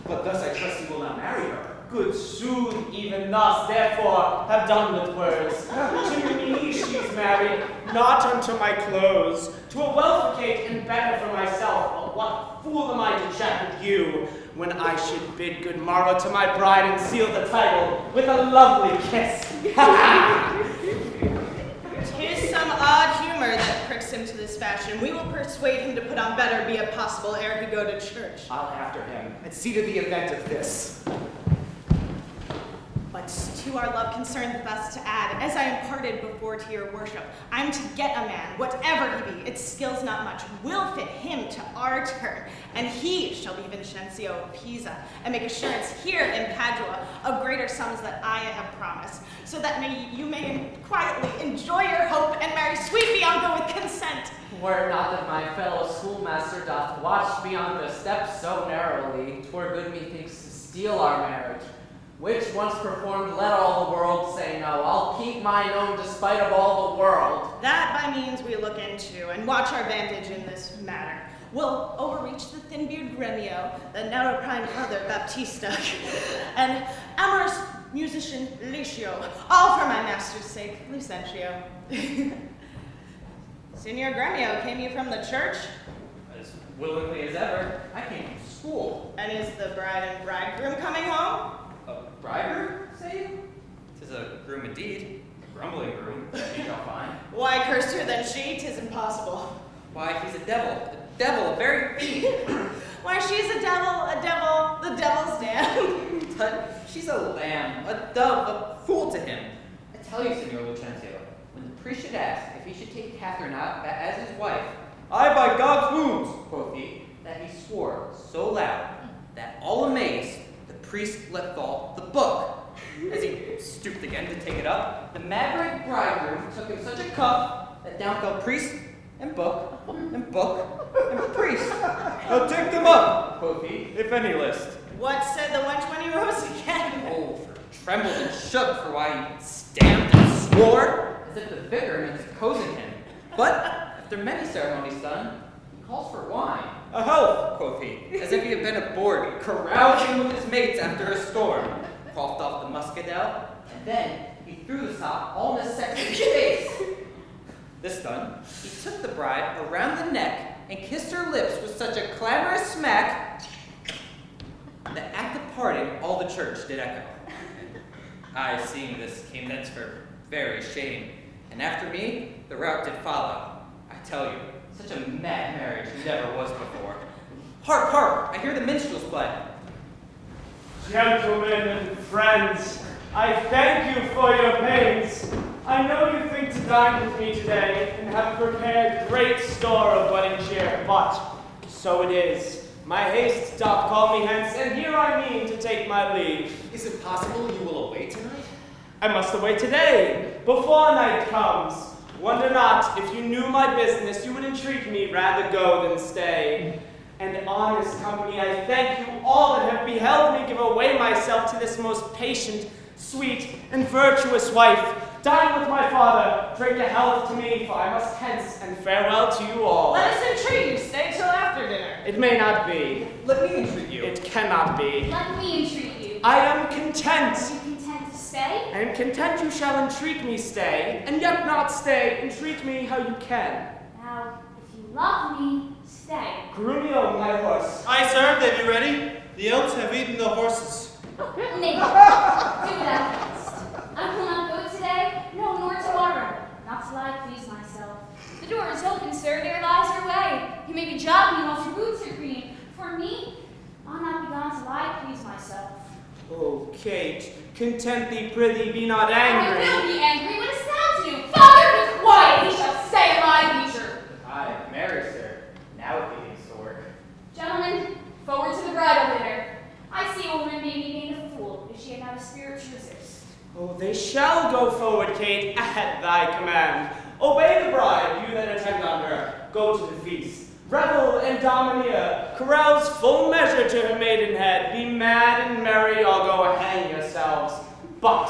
But thus I trust you will not marry her. Good sooth, even thus, therefore, have done with words. To me she's married, not unto my clothes. To a wealthy Kate and better for myself. But what fool am I to chat with you, when I should bid good morrow to my bride and seal the title with a lovely kiss? 'Tis some odd humor that pricks him to this fashion. We will persuade him to put on better, be it possible, ere he go to church. I'll after him, and see to the event of this. But to our love concern thus to add, as I imparted before to your worship, I'm to get a man, whatever he be, its skills not much, will fit him to our turn, and he shall be Vincencio of Pisa, and make assurance here in Padua of greater sums that I have promised, so that you may quietly enjoy your hope and marry sweet Bianca with consent. Were it not that my fellow schoolmaster doth watch Bianca step so narrowly, 'twere good methinks to steal our marriage. Which once performed, let all the world say no. I'll keep mine own despite of all the world. That by means we look into, and watch our vantage in this matter. We'll overreach the thin-beard Gremio, the narrow-prime brother Baptista, and amorous musician Licio, all for my master's sake, Lucentio. Signor Gremio, came you from the church? As willingly as ever, I came from school. And is the bride and bridegroom coming home? A bridegroom, say you? 'Tis a groom indeed, a grumbling groom, as you shall find. Why, curser than she, 'tis impossible. Why, he's a devil, a very fiend. Why, she's a devil, the devil's dam. But she's a lamb, a dove, a fool to him. I tell you, Signor Lucentio, when the priest should ask if he should take Catherine out as his wife, I, by God's wounds, quoth he, that he swore so loud that all amazed, the priest let fall the book. As he stooped again to take it up, the maverick bridegroom took him such a cuff that down fell priest and book and priest. I'll take them up, Quoth he. if any list. What said the wench when he rose again? Oh, for trembled and shook for why he stamped and swore, as if the vigor meant to cozen him. But after many ceremonies done, he calls for wine. A health, Quoth he, as if he had been aboard, carousing with his mates after a storm. out, and then he threw the sock all in his sexy face. This done, he took the bride around the neck and kissed her lips with such a clamorous smack that at the parting all the church did echo. I, seeing this, came thence for very shame, and after me the rout did follow. I tell you, such a mad marriage never was before. Hark, hark! I hear the minstrels play. Gentlemen and friends, I thank you for your pains. I know you think to dine with me today and have prepared great store of wedding cheer, but so it is. My haste doth call me hence, and here I mean to take my leave. Is it possible you will away tonight? I must away today, before night comes. Wonder not, if you knew my business, you would entreat me rather go than stay. And honest company, I thank you all that have beheld me give away myself to this most patient, sweet, and virtuous wife. Dine with my father, drink a health to me, for I must hence, and farewell to you all. Let us entreat you, stay till after dinner. It may not be. Let me entreat you. It cannot be. Let me entreat you. I am content. Are you content to stay? I am content you shall entreat me stay, and yet not stay. Entreat me how you can. Now, if you love me, stay. Grumio, my horse. Aye, sir, they be ready. The elks have eaten the horses. Nay, do without haste. I will not go today, no, nor tomorrow, not till I please myself. The door is open, sir, there lies your way. You may be jogging whilst your boots are green. For me, I'll not be gone till I please myself. Oh, Kate, content thee, prithee, be not angry. I will be angry when it's down to you. Father, be quiet, he shall stay at my leisure. Aye, marry, sir. Now it begins to work. Gentlemen, forward to the bridal dinner. I see a woman may be made a fool if she had not a spirit to resist. Oh, they shall go forward, Kate, at thy command. Obey the bride, you that attend on her. Go to the feast. Revel and domineer. Carouse full measure to her maidenhead. Be mad and merry, or go hang yourselves. But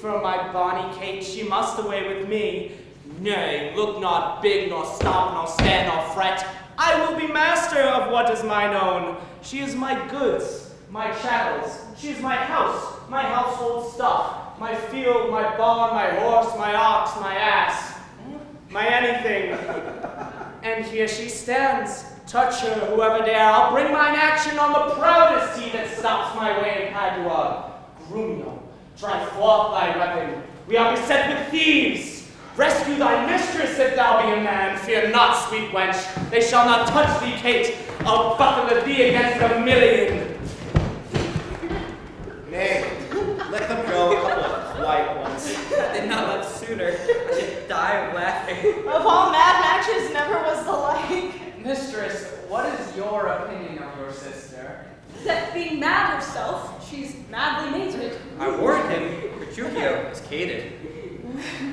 for my bonny Kate, she must away with me. Nay, look not big, nor stop, nor stand, nor fret. I will be master of what is mine own. She is my goods, my chattels. She is my house, my household stuff, my field, my barn, my horse, my ox, my ass, my anything. And here she stands. Touch her, whoever dare. I'll bring mine action on the proudest he that stops my way in Padua. Grumio, drive forth thy weapon. We are beset with thieves. Rescue thy mistress if thou be a man. Fear not, sweet wench. They shall not touch thee, Kate. I'll buckle thee against 1,000,000. Nay, let them go, a couple of quiet ones. Had they not left sooner, I should die of laughing. Of all mad matches, never was the like. Mistress, what is your opinion of your sister? That being mad herself, she's madly mated. I warned him, Petruchio is cated.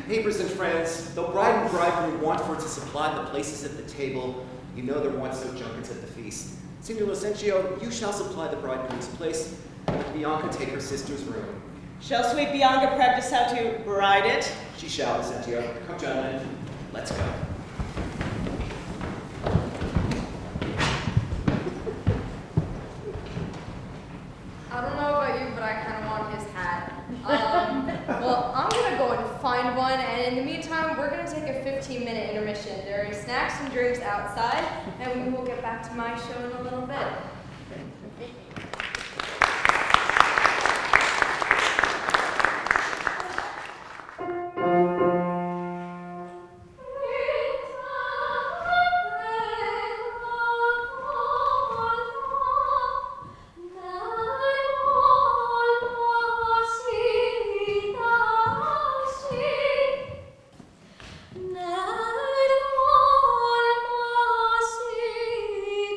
Neighbors and friends, though bride and bridegroom want for to supply the places at the table, you know there want no junkets at the feast. Signor Lucentio, you shall supply the bridegroom's place, and let Bianca take her sister's room. Shall sweet Bianca practice how to bride it? She shall, Lucentio. Come, gentlemen, let's go. I don't know about you, but I kind of want his hat. Well, I'm going to go and find one, and in the meantime, we're going to take a 15-minute intermission. There are snacks and drinks outside, and we will get back to my show in a little bit.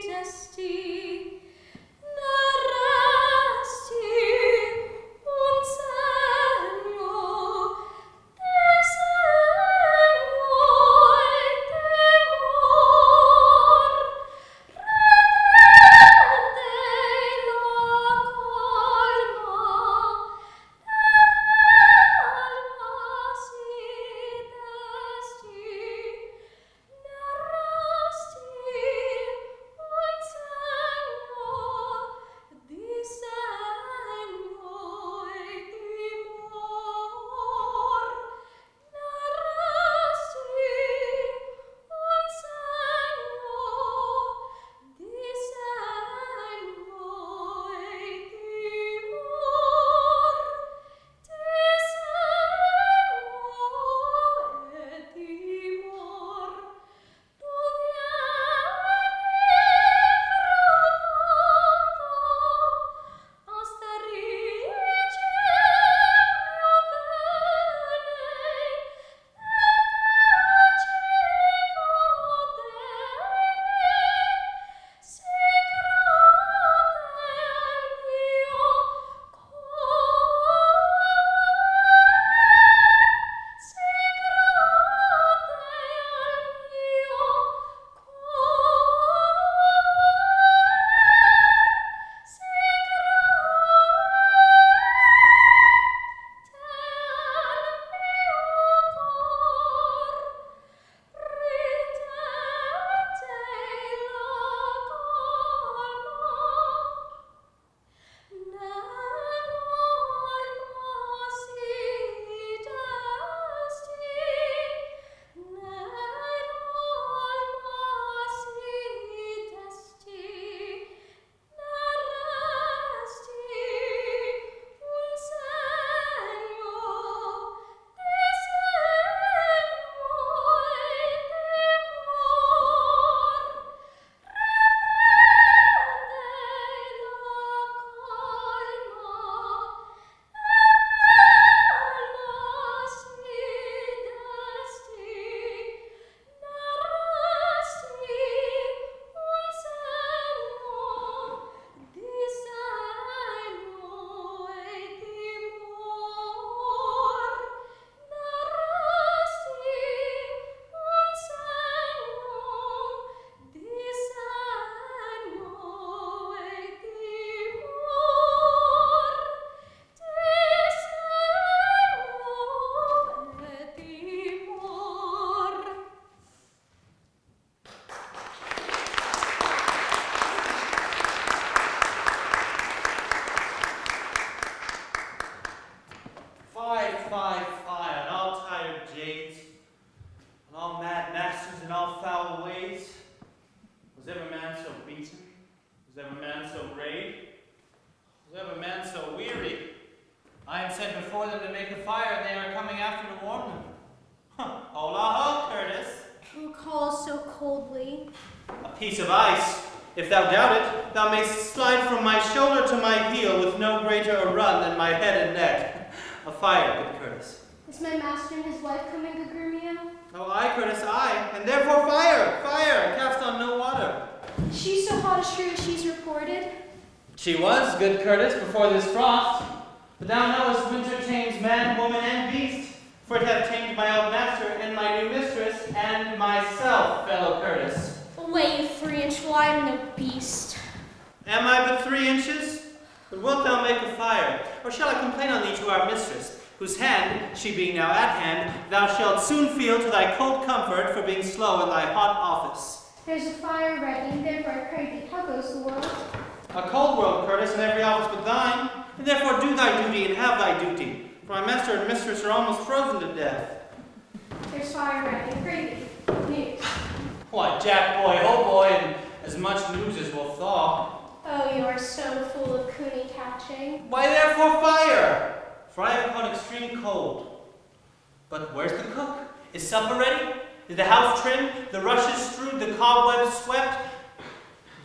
Desti I am sent before them to make a fire, and they are coming after to warm them. Hola ho, Curtis. Who calls so coldly? A piece of ice. If thou doubt it, thou mayst slide from my shoulder to my heel with no greater a run than my head and neck. A fire, good Curtis. Is my master and his wife coming, good Grumio? Oh, aye, Curtis, aye, and therefore fire, fire, cast on no water. She's so hot as Shrew as she's reported. She was, good Curtis, before this frost. But thou knowest winter tames man, woman, and beast. For it hath tamed my old master and my new mistress and myself, fellow Curtis. Away, you 3-inch, well, I am no beast. Am I but 3 inches? But wilt thou make a fire? Or shall I complain on thee to our mistress, whose hand, she being now at hand, thou shalt soon feel to thy cold comfort for being slow in thy hot office? There's a fire ready, and therefore I pray thee, how goes the world? A cold world, Curtis, in every office but thine, and therefore do thy duty and have thy duty, for my master and mistress are almost frozen to death. There's fire ready, pray thee, news. Why, Jack boy, oh boy, and as much news as will thaw. Oh, you are so full of coonie catching. Why therefore fire? For I have caught extreme cold. But where's the cook? Is supper ready? Is the house trimmed? The rushes strewed, the cobwebs swept?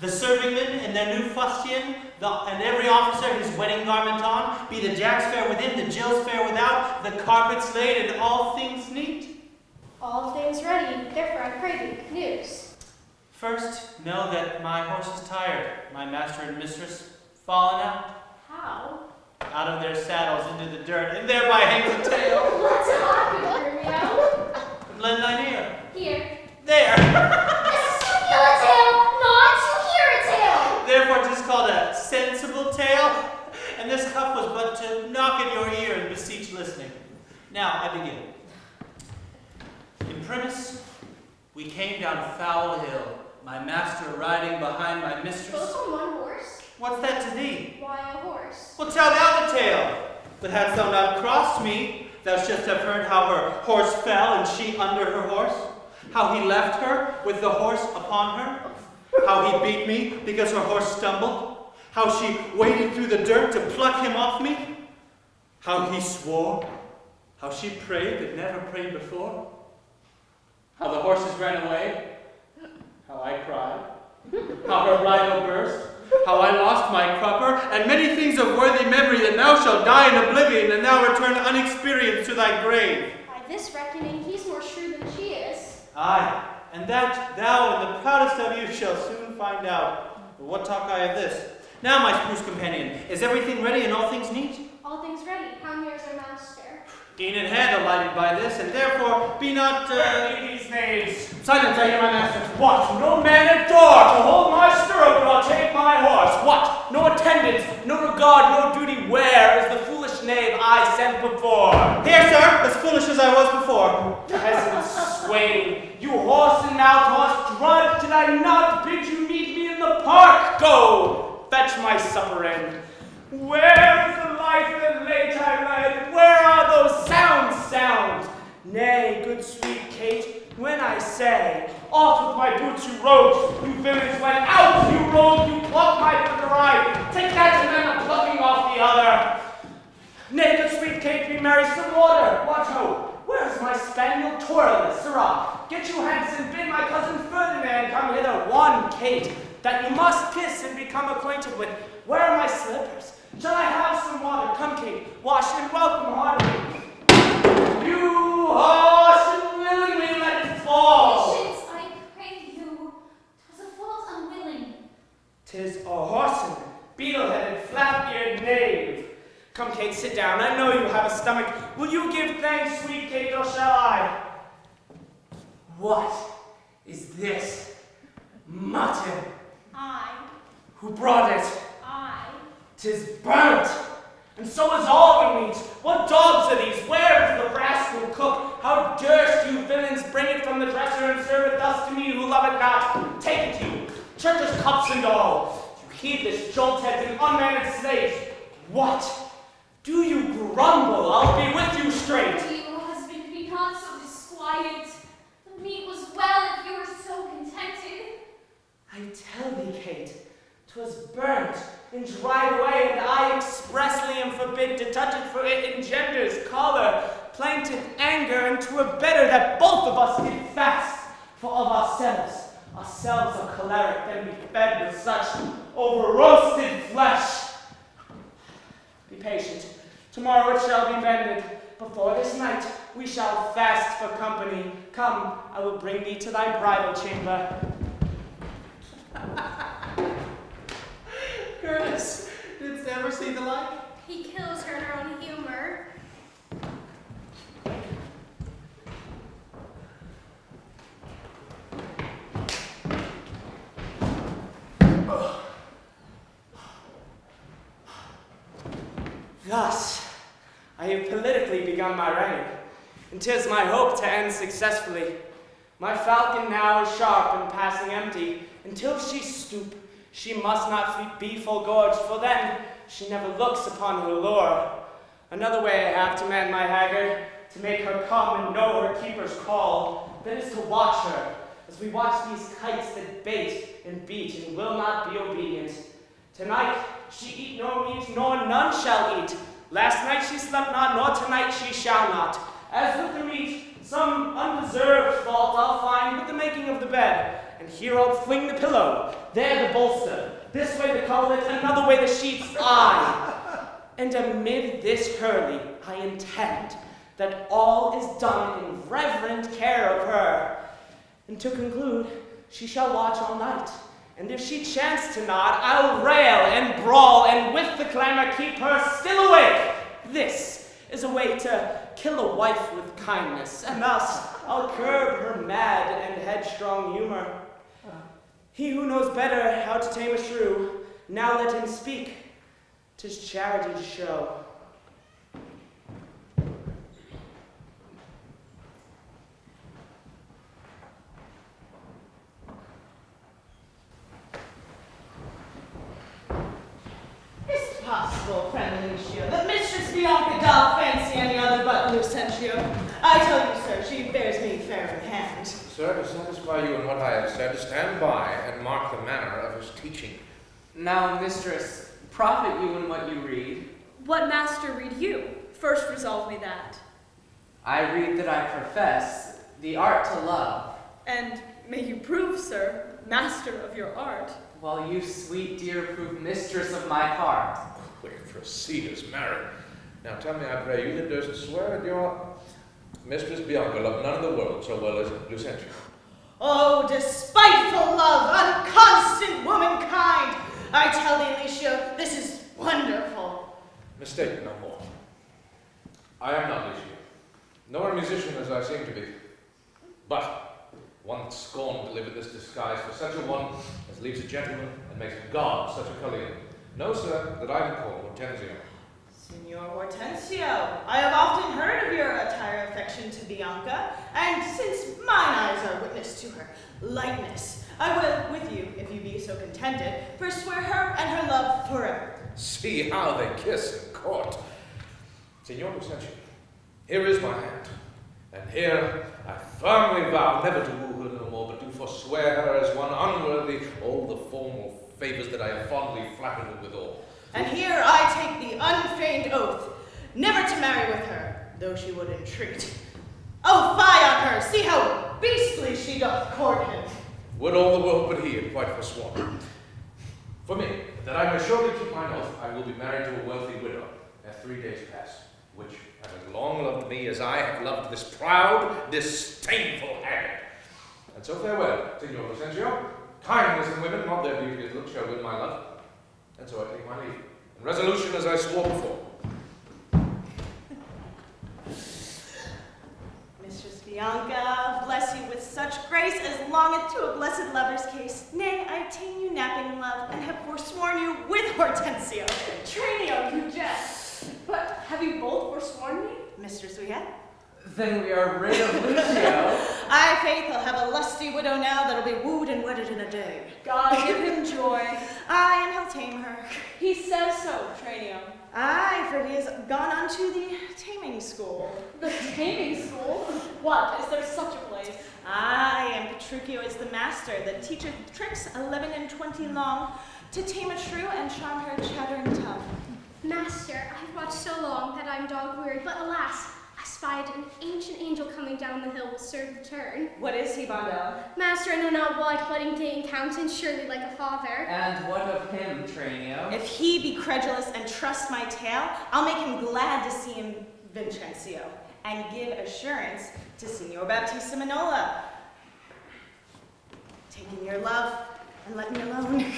The servingmen in their new fustian, and every officer his wedding garment on, be the Jacks fair within, the Jills fair without, the carpets laid, and all things neat? All things ready, therefore I pray thee, news. First, know that my horse is tired, my master and mistress fallen out. How? Out of their saddles into the dirt, and thereby hangs a tail. Let's talk, good Grumio. Lend thine ear. Here. There. This is to feel a tale, not to hear a tale. Therefore 'tis called a sensible tale, and this cuff was but to knock at your ear and beseech listening. Now I begin. In premise, we came down Foul Hill, my master riding behind my mistress. Both on one horse? What's that to thee? Why a horse? Well, tell thou the tale. But hadst thou not crossed me, thou shouldst have heard how her horse fell and she under her horse, how he left her with the horse upon her, how he beat me because her horse stumbled, how she waded through the dirt to pluck him off me, how he swore, how she prayed that never prayed before, how the horses ran away, how I cried, how her bridle burst, how I lost my crupper, and many things of worthy memory that now shall die in oblivion, and thou return unexperienced to thy grave. By this reckoning, he's more shrewd than she is. Aye, and that thou and the proudest of you shall soon find out. But what talk I of this? Now, my spruce companion, is everything ready and all things neat? All things ready, how near is our master? E'en in hand alighted by this, and therefore be not, Where be these knaves? Silence, I hear my master. What? No man at door to hold my stirrup, but I'll take my horse. What? No attendance, no regard, no duty. Where is the foolish knave I sent before? Here, sir, as foolish as I was before. Peasant swain, you horse and out horse drudge, did I not bid you meet me in the park? Go, fetch my supper in. Where is the life that late I led? Where are those sounds? Nay, good sweet Kate, when I say, off with my boots you rode, you villains went out, you rolled, you plucked my foot awry, take that and then a plucking off the other. Nay, good sweet Kate, be merry, some water, watch ho. Where's my spaniel Torless, sirrah? Get you hence and bid my cousin Ferdinand come hither, one Kate, that you must kiss and become acquainted with. Where are my slippers? Shall I have some water? Come, Kate, wash and welcome heartily. You horse and willingly let it fall. Patience, I pray you. 'Twas a fault unwilling. 'Tis a whoreson, beetle-headed, flap-eared knave. Come, Kate, sit down. I know you have a stomach. Will you give thanks, sweet Kate, or shall I? What is this? Mutton. I. Who brought it? 'Tis burnt, and so is all the meat. What dogs are these? Where is the rascal cook? How durst you villains bring it from the dresser and serve it thus to me who love it not? Take it you, churches, cups, and all. You heedless joltheads and unmannered slaves. What? Do you grumble? I'll be with you straight. Dear husband, be not so disquiet. The meat was well if you were so contented. I tell thee, Kate, 'twas burnt. and dried away, and I expressly am forbid to touch it, for it engenders choler, plaintive anger, and 'twere better that both of us did fast, for of ourselves are choleric, than be fed with such over-roasted flesh. Be patient, tomorrow it shall be mended. Before this night we shall fast for company. Come, I will bring thee to thy bridal chamber. Curtis, didst ever see the like? He kills her in her own humor. Thus, I have politically begun my reign, and 'tis my hope to end successfully. My falcon now is sharp and passing empty. Until she stoop, she must not be full gorged, for then she never looks upon her lure. Another way I have to man my haggard, to make her come and know her keeper's call, that is to watch her, as we watch these kites that bait and beat and will not be obedient. Tonight she eat no meat, nor none shall eat. Last night she slept not, nor tonight she shall not. As with the meat, some undeserved fault I'll find with the making of the bed. And here I'll fling the pillow, there the bolster, this way the coverlet, another way the sheets, aye. And amid this hurly, I intend that all is done in reverent care of her. And to conclude, she shall watch all night. And if she chance to nod, I'll rail and brawl, and with the clamor keep her still awake. This is a way to kill a wife with kindness, and thus I'll curb her mad and headstrong humor. He who knows better how to tame a shrew, now let him speak. 'Tis charity to show. Is it possible, friend Lucio, that Mistress Bianca doth fancy any other but Lucentio? I tell you, sir, she bears me fair in hand. Sir, to satisfy you in what I have said, stand by and mark the manner of his teaching. Now, mistress, profit you in what you read. What master read you? First resolve me that. I read that I profess the art to love. And may you prove, sir, master of your art. While you, sweet dear, prove mistress of my heart. Quick, proceed as married. Now tell me, I pray you, that durst swear at your Mistress Bianca loved none in the world so well as Lucentio. Oh, despiteful love, unconstant womankind! I tell thee, Lucio, this is wonderful. Mistake no more. I am not Lucio, nor a musician as I seem to be, but one that scorned to live in this disguise for such a one as leaves a gentleman and makes a god such a cullion. Know, sir, that I am called Hortensio. Signor Hortensio, I have often heard of your entire affection to Bianca, and since mine eyes are witness to her lightness, I will, with you, if you be so contented, forswear her and her love forever. See how they kiss in court. Signor Lucentio, here is my hand, and here I firmly vow never to woo her no more, but to forswear her as one unworthy all the formal favors that I have fondly flattered her withal. And here I take the unfeigned oath, never to marry with her, though she would entreat. Oh, fie on her! See how beastly she doth court him. Would all the world but he had quite forsworn. For me, that I may surely keep mine oath, I will be married to a wealthy widow at 3 days past, which having long loved me as I have loved this proud, disdainful hag. And so farewell, Signor Lucentio. Kindness in women, not their beauty as looks, shall win my love. And so I take my leave, in resolution as I swore before. Mistress Bianca, bless you with such grace as longeth to a blessed lover's case. Nay, I obtain you napping love, and have forsworn you with Hortensio. Tranio, you jest. But have you both forsworn me? Mistress, we have. Then we are rid of Lucio. I faith he'll have a lusty widow now that'll be wooed and wedded in a day. God give him joy. Aye, and he'll tame her. He says so, Tranio. Aye, for he has gone unto the Taming School. The Taming School? What? Is there such a place? Aye, and Petruchio is the master that teacheth tricks 11 and 20 long to tame a shrew and charm her chattering tongue. Master, I've watched so long that I'm dog-wearied, but alas, I spied an ancient angel coming down the hill will serve the turn. What is he, Bondo? Master, I know not what, but in gain countenance, surely like a father. And what of him, Tranio? If he be credulous and trust my tale, I'll make him glad to see him, Vincencio, and give assurance to Signor Baptista Manola. Taking your love and let me alone.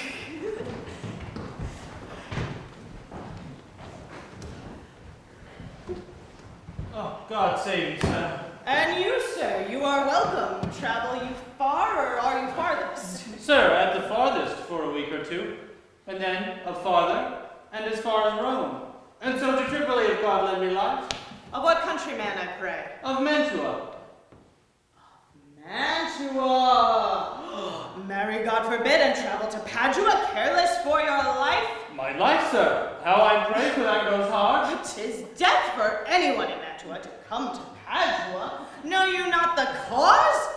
Oh, God save you, sir. And you, sir, you are welcome. Travel you far, or are you farthest? Sir, at the farthest for a week or two, and then a farther, and as far as Rome. And so to Tripoli, if God lend me life. Of what countryman, I pray? Of Mantua. Mantua! Marry, God forbid, and travel to Padua, careless for your life? My life, sir. How I pray for that goes hard. 'Tis death for anyone in Mantua to come to Padua. Know you not the cause?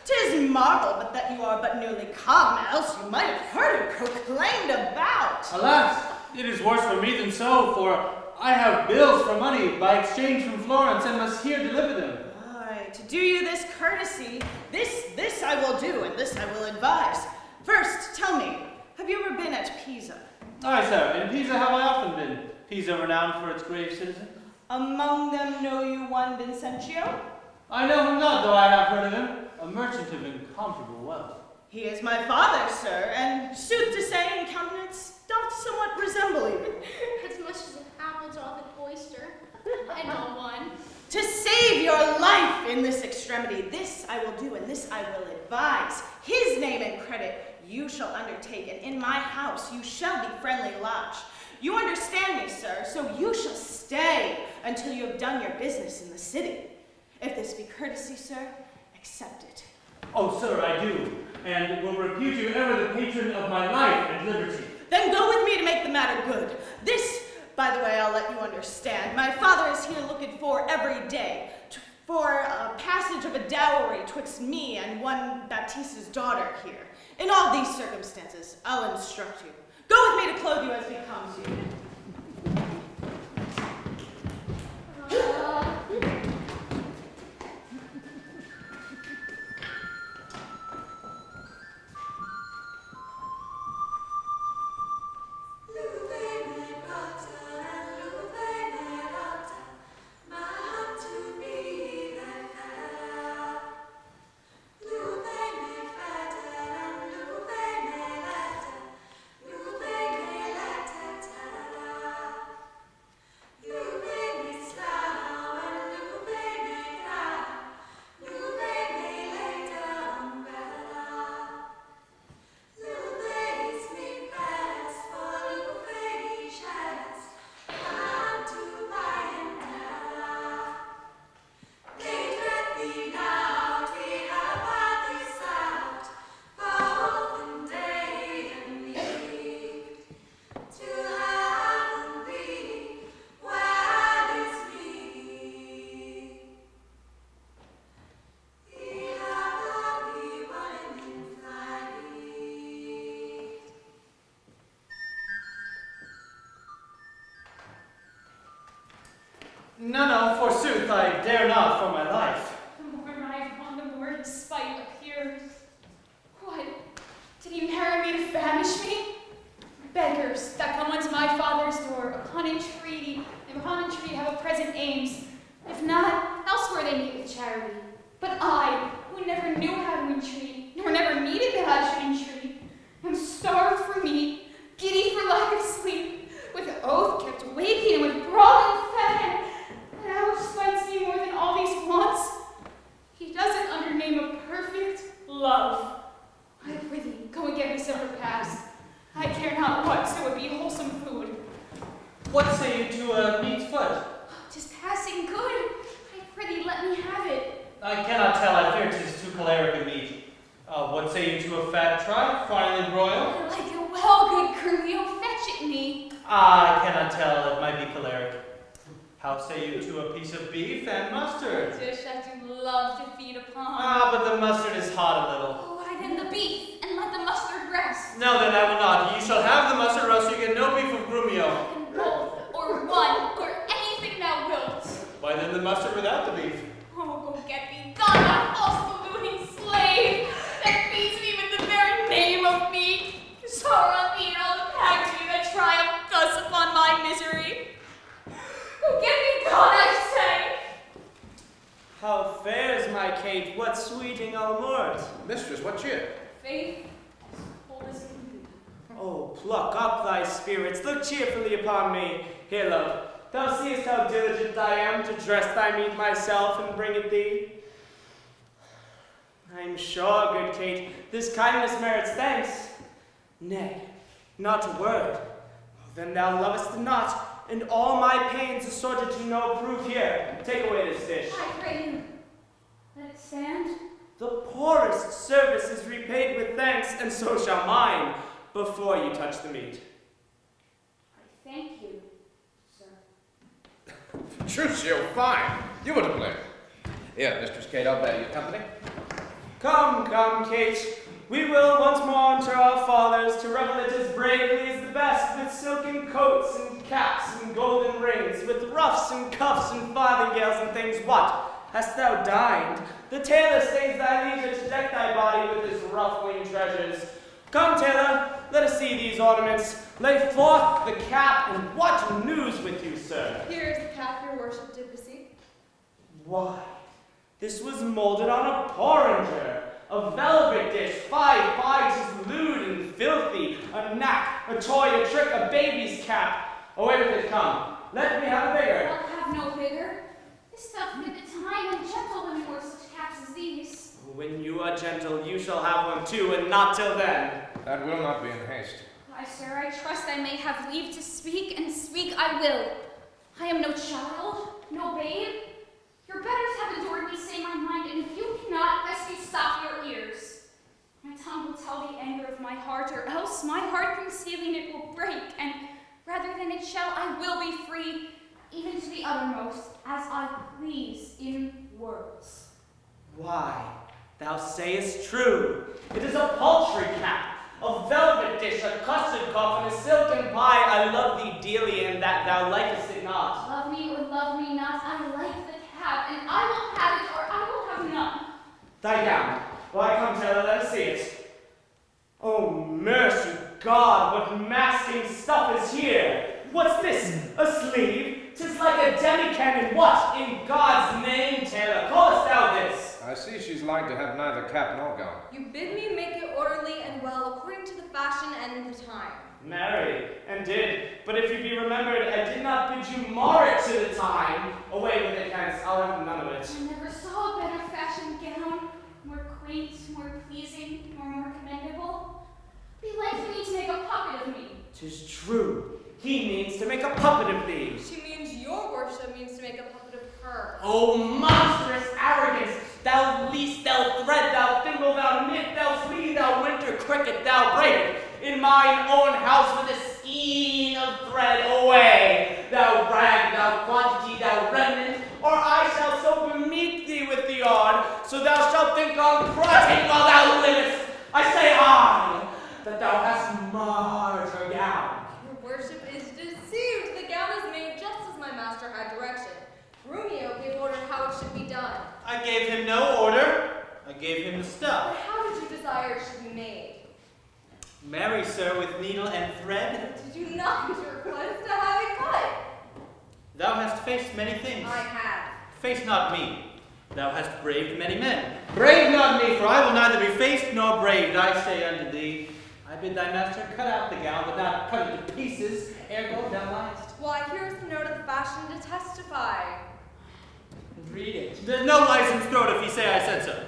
'Tis marvel but that you are but newly come, else you might have heard it proclaimed about. Alas, it is worse for me than so, for I have bills for money by exchange from Florence and must here deliver them. Aye, to do you this courtesy, this I will do, and this I will advise. First, tell me, have you ever been at Pisa? Aye, sir, in Pisa have I often been. Pisa renowned for its grave citizens. Among them know you one Vincentio? I know him not, though I have heard of him. A merchant of incomparable wealth. He is my father, sir, and sooth to say, in countenance, doth somewhat resemble you. As much as an apple doth an oyster. I know one. To save your life in this extremity, this I will do, and this I will advise. His name and credit you shall undertake, and in my house you shall be friendly lodged. You understand me, sir, so you shall stay until you have done your business in the city. If this be courtesy, sir, accept it. Oh, sir, I do, and will repute you ever the patron of my life and liberty. Then go with me to make the matter good. This, by the way, I'll let you understand. My father is here looking for every day, for a passage of a dowry twixt me and one Baptista's daughter here. In all these circumstances, I'll instruct you. Go with me to clothe you as becomes you. No, forsooth, I dare not for my life. The more I want, the more his spite appears. What? Did he marry me to famish me? Beggars that come unto my father's door upon entreaty have a present aims. If not, elsewhere they meet with charity. But I, who never knew how to entreat, nor never needed that I should entreat, am starved for meat, giddy for lack of sleep, with oath kept waking and with brawling famine. And how spites me more than all these wants? He does it under name of perfect love. I prithee, go and get me some repast. I care not what, so it be wholesome food. What say you to a meat's foot? 'Tis passing good. I prithee, let me have it. I cannot tell, I fear 'tis too choleric a meat. What say you to a fat tripe, finely broiled? I like it well, good Curlio, fetch it me. I cannot tell, it might be choleric. How say you to a piece of beef and mustard? Dish I do love to feed upon. Ah, but the mustard is hot a little. Oh, why then the beef, and let the mustard rest. No, then I will not. You shall have the mustard, or else you get no beef of grumio. And both, or one, or anything thou wilt. Why then the mustard without the beef? Oh, go get thee gone, thou false ballooning slave, that feeds me with the very name of meat. Sorrow thee and all the pageantry that triumph thus upon my misery. Go get thee gone, I say. How fares my Kate? What sweeting allmort? Mistress, what cheer? Faith, as cold as can be. Oh, pluck up thy spirits, look cheerfully upon me. Here, love, thou seest how diligent I am to dress thy meat myself and bring it thee. I am sure, good Kate, this kindness merits thanks. Nay, not a word. Then thou lovest not, and all my pains assorted to no proof here. Take away this dish. I pray you, let it stand. The poorest service is repaid with thanks, and so shall mine, before you touch the meat. I thank you, sir. Trucio, fine. You were to blame. Here, Mistress Kate, I'll bear you company. Come, come, Kate. We will once more enter our fathers to revel it as bravely as the best, with silken coats and caps and golden rings, with ruffs and cuffs and farthingales and things. What? Hast thou dined? The tailor stays thy leisure to deck thy body with his ruffling treasures. Come, tailor, let us see these ornaments. Lay forth the cap, and what news with you, sir? Here is the cap your worship did receive. Why, this was molded on a porringer, a velvet dish, 5 bites is lewd and filthy, a knack, a toy, a trick, a baby's cap. Away with it, come. Let me have a bigger. I'll have no bigger. This stuff fit the time when gentlemen wore such caps as these. When you are gentle, you shall have one too, and not till then. That will not be in haste. Why, sir, I trust I may have leave to speak, and speak I will. I am no child, no babe. Your betters have adored me, say my mind, and if you cannot, best you stop your ears. My tongue will tell the anger of my heart, or else my heart concealing it will break, and rather than it shall, I will be free, even to the uttermost, as I please in words. Why, thou sayest true. It is a paltry cap, a velvet dish, a custard coffin, a silken pie. I love thee dearly, and that thou likest it not. Love me or love me not, I like the cap, and I will have it or I will have none. Thy gown. Why, come, tailor, let us see it. Oh, mercy God, what masking stuff is here? What's this? A sleeve? 'Tis like a demi-cannon. What, in God's name, tailor, callest thou this? I see she's like to have neither cap nor gown. You bid me make it orderly and well according to the fashion and the time. Marry, and did. But if you be remembered, I did not bid you mar it to the time. Away with it, hence, I'll have none of it. I never saw a better fashioned gown, more quaint, more pleasing, nor more commendable. Belike me to make a puppet of me. 'Tis true. He means to make a puppet of thee. She means your worship means to make a puppet of her. Oh, monstrous arrogance! Thou least, thou thread, thou thimble, thou knit, thou flea, thou winter cricket, thou braid, in mine own house with a skein of thread away, thou rag, thou quantity, thou remnant, or I shall so bemeet thee with the odd, so thou shalt think on prating while thou livest. I say I, that thou hast marred her gown. Your worship is deceived. The gown is made just as my master had direction. Romeo gave order how it should be done. I gave him no order. I gave him the But stuff. how did you desire it should be made? Marry, sir, with needle and thread. Did you not request to have it cut? Thou hast faced many things. I have. Face not me. Thou hast braved many men. Brave not me, for I will neither be faced nor braved. I say unto thee, I bid thy master cut out the gown, but not cut it to pieces. Ergo, thou liest. Why, here is the note of the fashion to testify. Read it. There's no license thrown if he say I said so.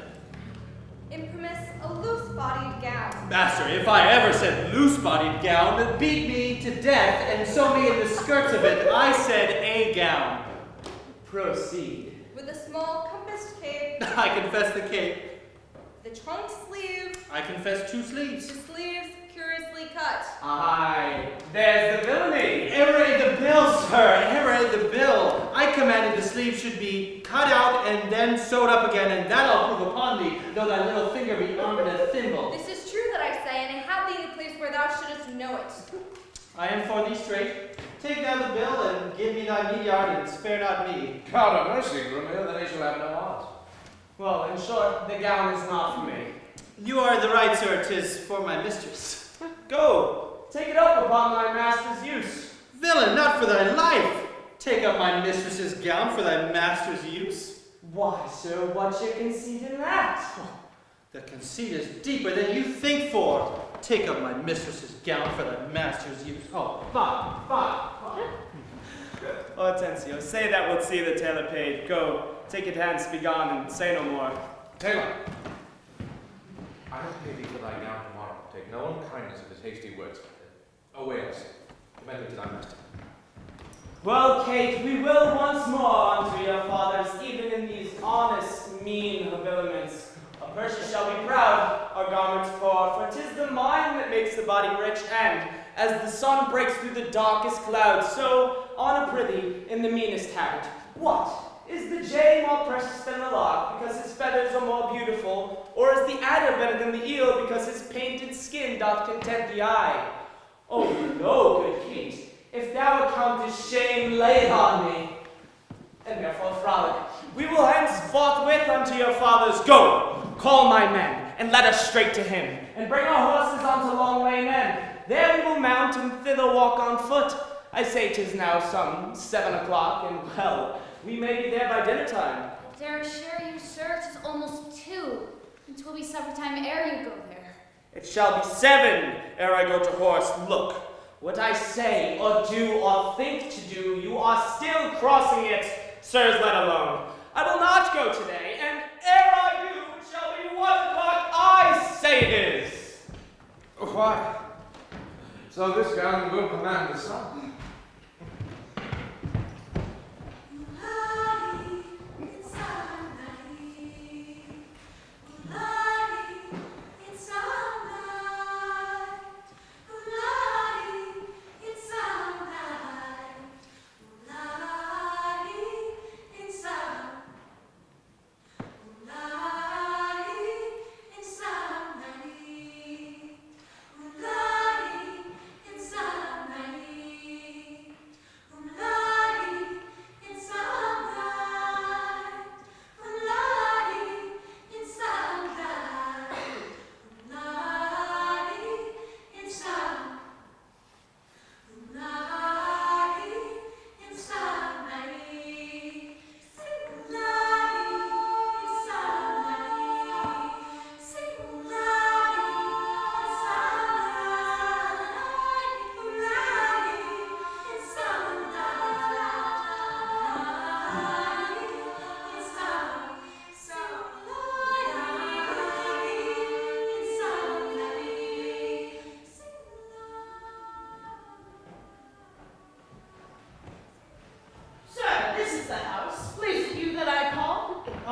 Imprimis, a loose-bodied gown. Master, if I ever said loose-bodied gown, beat me to death and sew me in the skirts of it. I said a gown. Proceed. With a small compassed cape. I confess the cape. The trunk sleeve. I confess 2 sleeves. The sleeves curiously cut. Aye, there's the villainy. Array the bill, sir. Array the bill. I commanded the sleeve should be cut out and then sewed up again, and that I'll prove upon thee, though thy little finger be armed in a thimble. This is true that I say, and I have thee in the place where thou shouldest know it. I am for thee straight. Take thou the bill and give me thy meat yard, and spare not me. God have mercy, Romeo, then I shall have no odds. Well, in short, the gown is not for me. You are the right, sir. 'Tis for my mistress. Go, take it up upon my master's use. Villain, not for thy life. Take up my mistress's gown for thy master's use. Why, sir, what's your conceit in that? The conceit is deeper than you think for. Take up my mistress's gown for thy master's use. Oh, fine. Hortensio, say that wilt see the tailor paid. Go, take it hence, be gone, and say no more. Taylor, I will pay thee for thy gown tomorrow. Take no unkindness of his hasty words. Away, I say. Commend it to thy master. Well, Kate, we will once more unto your fathers, even in these honest, mean habiliments. A Persia shall be proud, our garments poor, for 'tis the mind that makes the body rich, and as the sun breaks through the darkest clouds, so, on a prithee, in the meanest habit. What? Is the jay more precious than the lark, because his feathers are more beautiful, or is the adder better than the eel, because his painted skin doth content the eye? Oh, no, good Kate, if thou accountest shame laid on me, and therefore frolic, we will henceforthwith unto your fathers go. Call my men, and let us straight to him, and bring our horses unto Long Lane End. There we will mount, and thither walk on foot. I say 'tis now some 7 o'clock, and well, we may be there by dinner time. Dare assure you, sir, 'tis almost 2, and 'twill be supper time ere you go there. It shall be 7 ere I go to horse. Look, what I say, or do, or think to do, you are still crossing it. Sirs, let alone. I will not go today, and ere I do, it shall be 1 o'clock. I say it is. Why? So this gown will command the sun.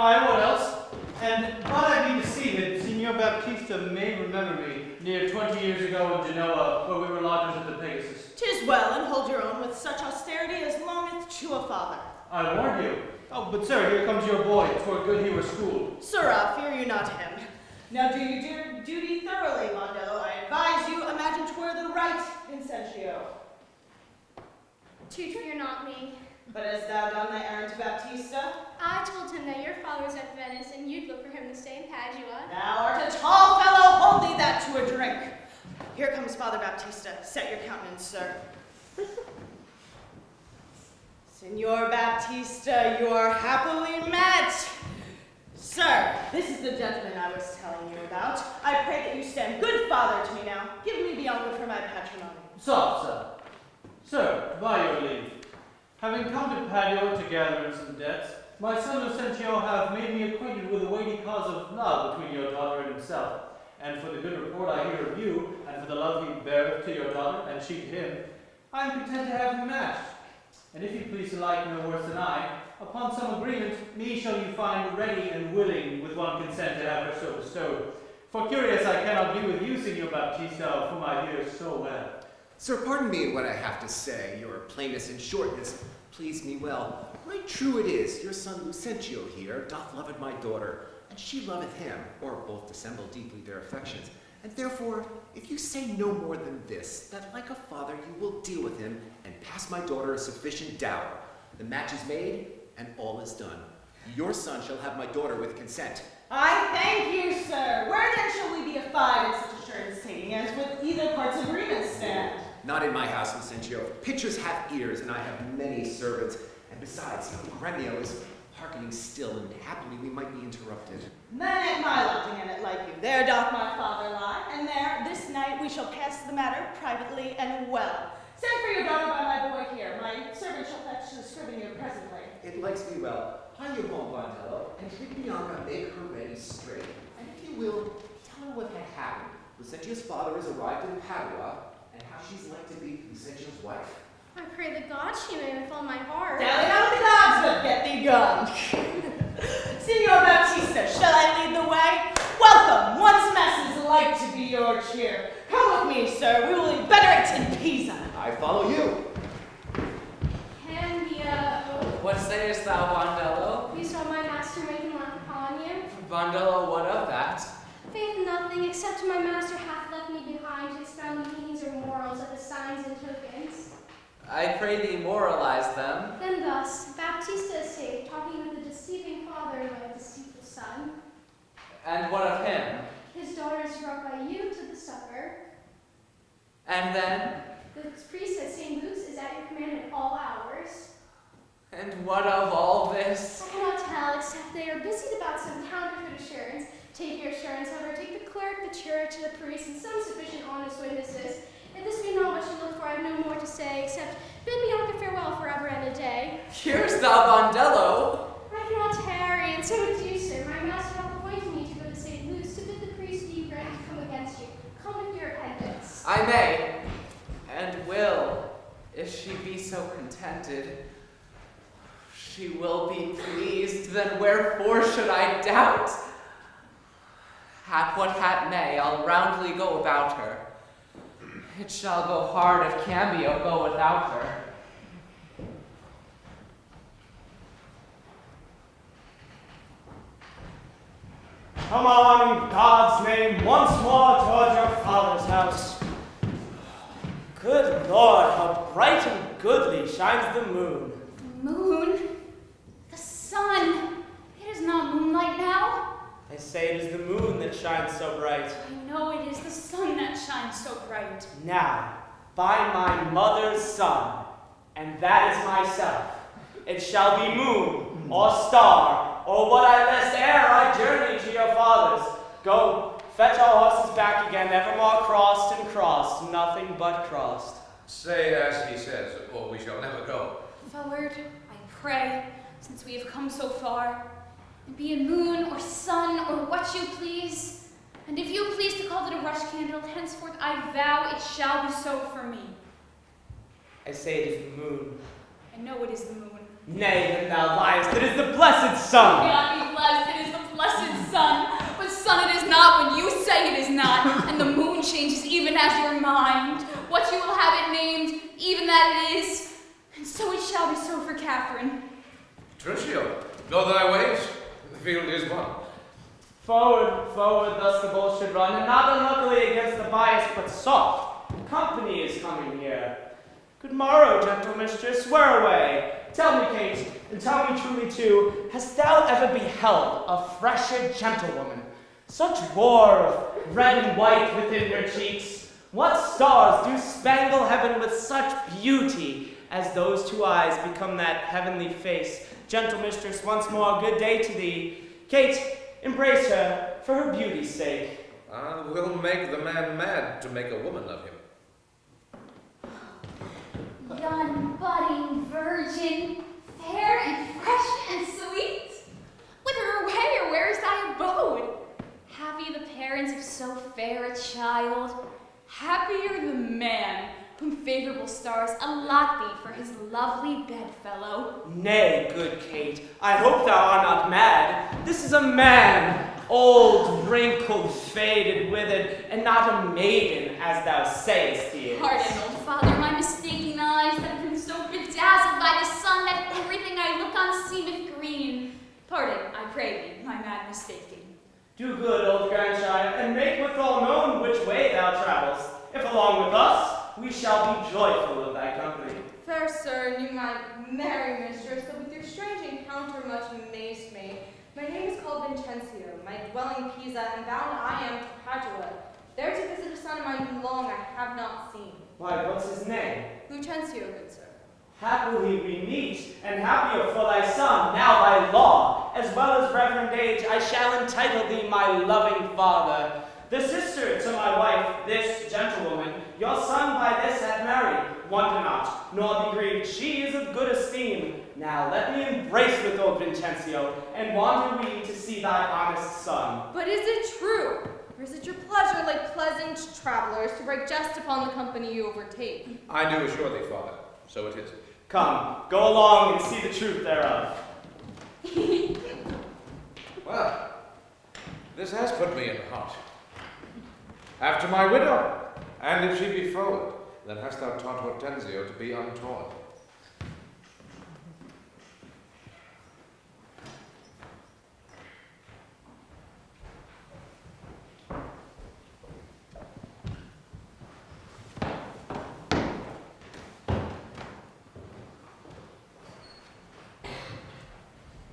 Aye, what else? And but I be deceived, Signor Baptista may remember me near 20 years ago in Genoa, where we were lodgers at the Pegasus. 'Tis well, and hold your own with such austerity as longeth to a father. I warned you. Oh, but sir, here comes your boy. 'Twere good he were schooled. Sirrah, fear you not him. Now do you do your duty thoroughly, Mondello. I advise you, imagine 'twere the right Vincentio. Tutor, you're not me. But hast thou done thy errand to Baptista? I told him that your father was at Venice and you'd look for him the same Padua. Thou art a tall fellow, hold thee that to a drink. Here comes Father Baptista. Set your countenance, sir. Signor Baptista, you are happily met. Sir, this is the gentleman I was telling you about. I pray that you stand good father to me now. Give me Bianca for my patrimony. Soft, sir. Sir, by your leave. Having come to Padua to gather in some debts, my son Lucentio have made me acquainted with a weighty cause of love between your daughter and himself. And for the good report I hear of you, and for the love he beareth to your daughter, and she to him, I am content to have him matched. And if you please to like no worse than I, upon some agreement, me shall you find ready and willing with one consent to have her so bestowed. For curious I cannot be with you, Signor Baptista, whom I hear so well. Sir, pardon me what I have to say. Your plainness and shortness please me well. Right true it is, your son Lucentio here doth loveth my daughter, and she loveth him, or both dissemble deeply their affections. And therefore, if you say no more than this, that like a father you will deal with him and pass my daughter a sufficient dower, the match is made and all is done. Your son shall have my daughter with consent. I thank you, sir. Where then shall we be affied in such assurance taking as with either part's agreement stand? Not in my house, Lucentio. Pitchers have ears, and I have many servants. And besides, Gremio is hearkening still, and happily we might be interrupted. Then at my lodging and at like you, there doth my father lie, and there this night we shall pass the matter privately and well. Send for your daughter by my boy here. My servant shall fetch the scrivener presently. It likes me well. Hie you home, Bondello, and bid Bianca make her ready straight. And if you will, tell her what had happened. Lucentio's father has arrived in Padua, and how she's like to be Lucentio's wife. I pray the gods she may with all my heart. Dally not with the gods, but get thee gone. Signor Baptista, shall I lead the way? Welcome, once mess is like to be your cheer. Come with me, sir, we will eat better it in Pisa. I follow you. Cambio. What sayest thou, Bondello? You saw my master making laugh upon you. Bondello, what of that? Faith nothing, except my master hath left me behind to expound the meanings or morals of the signs and tokens. I pray thee moralize them. Then thus, Baptista is safe, talking with the deceiving father and my deceitful son. And what of him? His daughter is brought by you to the supper. And then? The priest at St. Luke's is at your command at all hours. And what of all this? I cannot tell, except they are busied about some counterfeit assurance. Take your assurance, however, take the clerk, the church, the priest, and some sufficient honest witnesses. If this be not what you look for, I have no more to say, except bid Bianca farewell forever and a day. Hearest thou, Bondello? I cannot tarry, and so would you, sir. My master hath appointed me to go to St. Luke's to bid the priest be ready to come against you. Come with your attendants. I may, and will, if she be so contented. She will be pleased, then wherefore should I doubt? Hap what hap may, I'll roundly go about her. It shall go hard if Cambio go without her. Come on, in God's name, once more toward your father's house. Good Lord, how bright and goodly shines the moon. The moon? The sun? It is not moonlight now. They say it is the moon that shines so bright. I know it is the sun that shines so bright. Now, by my mother's son, and that is myself, it shall be moon, or star, or what I lest ere I journey to your fathers. Go, fetch our horses back again, evermore crossed and crossed, nothing but crossed. Say as he says, or we shall never go. Forward, I pray, since we have come so far, and be it moon or sun or what you please, and if you please to call it a rush candle, henceforth I vow it shall be so for me. I say it is the moon. I know it is the moon. Nay, then thou liest, it is the blessed sun. God be blessed, it is the blessed sun, but sun it is not when you say it is not, and the moon changes even as your mind. What you will have it named, even that it is, and so it shall be so for Catherine. Tertio, go thy ways. The field is won. Forward, forward, thus the bull should run, and not unluckily against the bias, but soft. Company is coming here. Good morrow, gentle mistress, where away? Tell me, Kate, and tell me truly too, hast thou ever beheld a fresher gentlewoman? Such war of red and white within your cheeks. What stars do spangle heaven with such beauty as those two eyes become that heavenly face? Gentle mistress, once more, good day to thee. Kate, embrace her for her beauty's sake. I will make the man mad to make a woman of him. Young budding virgin, fair and fresh and sweet, whither away or where is thy abode? Happy the parents of so fair a child, happier the man whom favorable stars allot thee for his lovely bedfellow. Nay, good Kate, I hope thou art not mad. This is a man. old, wrinkled, faded, withered, and not a maiden, as thou sayest he is. Pardon, old father, my mistaking eyes that have been so bedazzled by the sun that everything I look on seemeth green. Pardon, I pray thee, my mad mistaking. Do good, old grandchild, and make withal known which way thou travelst. If along with us, we shall be joyful of thy company. Fair sir, and you my merry mistress, that with your strange encounter much amazed me. My name is called Vincencio, my dwelling Pisa, and bound I am to Padua, there to visit a son of mine whom long I have not seen. Why, what's his name? Lucencio, good sir. Happily we meet, and happier for thy son, now by law, as well as reverend age, I shall entitle thee my loving father. The sister to my wife, this gentlewoman, your son by this hath married. Wonder not, nor be grieved, she is of good esteem. Now let me embrace with old Vincencio, and wander we to see thy honest son. But is it true? Or is it your pleasure, like pleasant travelers, to break jest upon the company you overtake? I do assure thee, father, so it is. Come, go along and see the truth thereof. Well, this has put me in heart. After my widow, and if she be froward, then hast thou taught Hortensio to be untaught.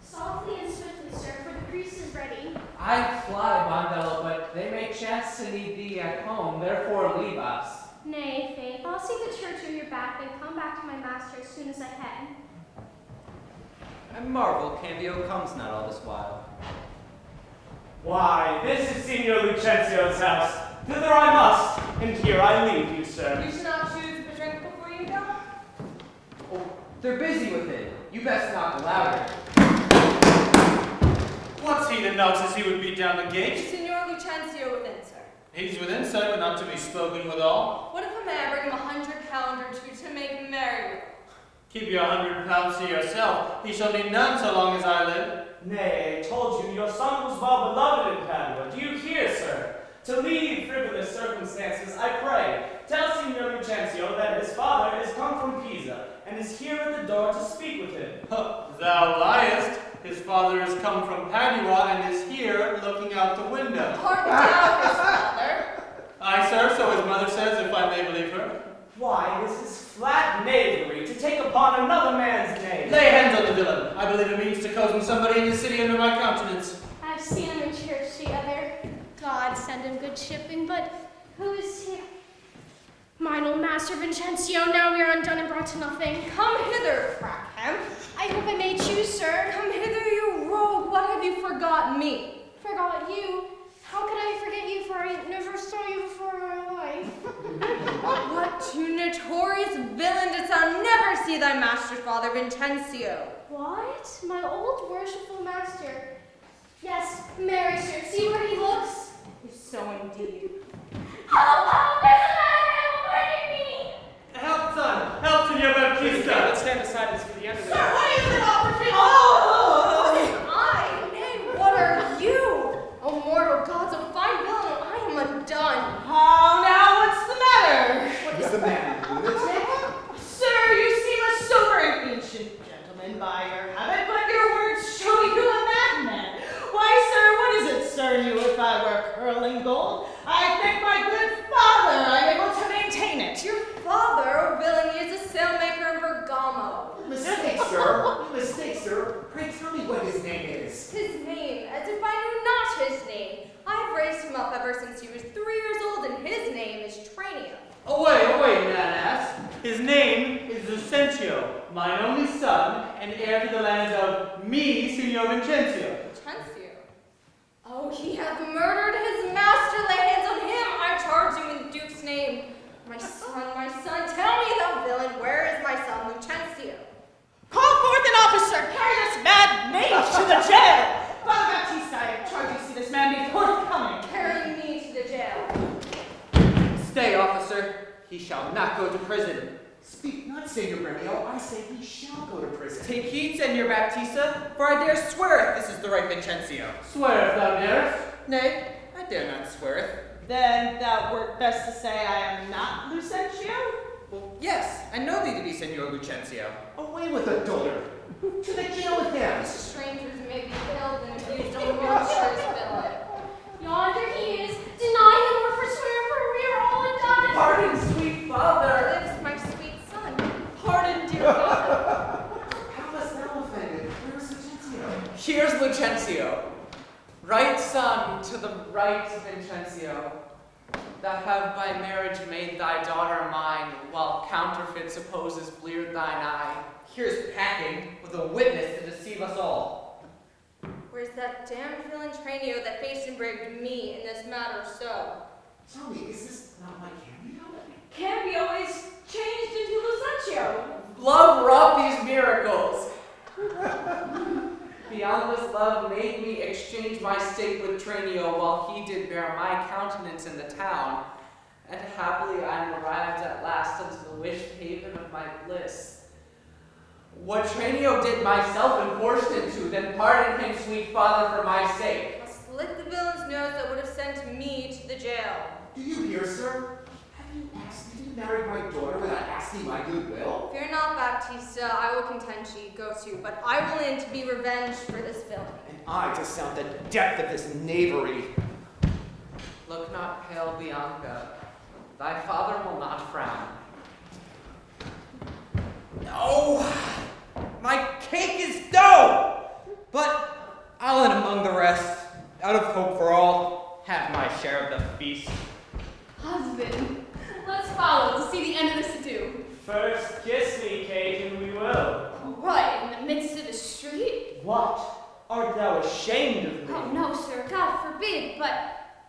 Softly and swiftly, sir, for the priest is ready. I'd fly, Bondello, but they may chance to need thee at home, therefore leave us. Nay, Faith, I'll see the church of your back and come back to my master as soon as I can. I marvel Cambio comes not all this while. Why, this is Signor Lucencio's house. Thither I must, and here I leave you, sir. You should not choose a drink before you go. Oh, they're busy with it. You best knock louder. What's he that knocks as he would beat down the gate? Signor Lucencio within, sir. He's within sight, but not to be spoken withal. What if a man bring him 100 pound or two to make merry with? Keep your 100 pounds to yourself. He shall need none so long as I live. Nay, I told you, your son was well beloved in Padua. Do you hear, sir? To leave frivolous circumstances, I pray. Tell Signor Lucencio that his father is come from Pisa, and is here at the door to speak with him. Thou liest. His father is come from Padua, and is here looking out the window. Pardon doubt his father. Aye, sir, so his mother says, if I may believe her. Why, this is flat knavery to take upon another man's name. Lay hands on the villain. I believe it means to cozen somebody in the city under my countenance. I've seen him in church together. God send him good shipping, but who is he? Mine old master Vincencio, now we are undone and brought to nothing. Come hither, Crackham. I hope I may choose, sir. Come hither, you rogue. What have you forgot me? Forgot you. How could I forget you, for I never saw you before in my life? What, you notorious villain, didst thou never see thy master's father, Vincencio? What? My old worshipful master. Yes, Mary, sir. See where he looks? So indeed. Hello, there's a man warning me! Help, son! Help, Signor Baptista! Let's stand aside for the end of Sir, it. what are you little opportunity? I? Nay, what are you? O mortal gods, a fine villain, I am undone. Oh, now what's the matter? What is the matter, lunatic? Sir, you seem a sober ancient gentleman by your habit, but your words show you a madman. Why, sir, what does it serve you if I were curling gold? I thank my good father I'm able to maintain it. Your father, O villain, he is a sailmaker in Bergamo. Mistake, sir. Mistake, sir. Pray tell me what his name is. His name, as if I knew not his name. I've raised him up ever since he was 3 years old, and his name is Trainia. Away, mad ass. His name is Lucencio, mine only son, and heir to the land of me, Signor Vincencio. Vincencio? Oh, he hath murdered his master. Lay hands on him. I charge you in the Duke's name. My son, tell me, thou villain, where is my son, Lucencio? Call forth an officer. Carry this mad knave to the jail. Father Baptista, I charge you to see this man be forthcoming. Carry me to the jail. Stay, officer. He shall not go to prison. Speak not, Senor Gremio. I say he shall go to prison. Take heed, Senor Baptista, for I dare swear this is the right Vincenzio. Swear if thou darest. Nay, I dare not swear. Then thou wert best to say I am not Lucentio? Well, yes, I know thee to be Senor Lucentio. Away with the dollar. To the jail with him. Strangers may be killed and abused on the monstrous billet. Yonder he is. Deny him or forswear, for we are all undone. Pardon, sweet father. Lives my sweet son. Pardon, dear father. How was thou offended? Where is Lucentio? Here's Lucentio, right son to the right Vincenzio, that have by marriage made thy daughter mine, while counterfeit supposes bleared thine eye. Here's packing with a witness to deceive us all. Where's that damned villain Tranio that face and braved me in this matter so? Tell me, is this not my cameo? Cambio is changed into Lucentio. Love wrought these miracles. Bianca's love made me exchange my state with Tranio, while he did bear my countenance in the town. And happily I am arrived at last unto the wished haven of my bliss. What Tranio did myself enforced into, then pardon him, sweet father, for my sake. I'll slit the villain's nose that would have sent me to the jail. Do you hear, sir? Have you asked me to marry my daughter without asking my goodwill? Fear not, Baptista, I will contend she go to, but I will in to be revenged for this villain. And I to sound the depth of this knavery. Look not pale, Bianca. Thy father will not frown. No! My cake is dough! But I'll in among the rest, out of hope for all, have my share of the feast. Husband, let's follow to see the end of this ado. First kiss me, Kate, and we will. What, in the midst of the street? What? Art thou ashamed of me? Oh no, sir, God forbid, but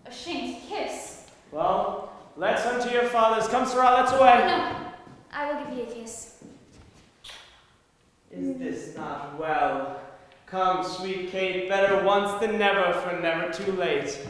ashamed to kiss. Well, let's unto your fathers. Come, sirrah, let's away. No, I will give you a kiss. Is this not well? Come, sweet Kate, better once than never, for never too late.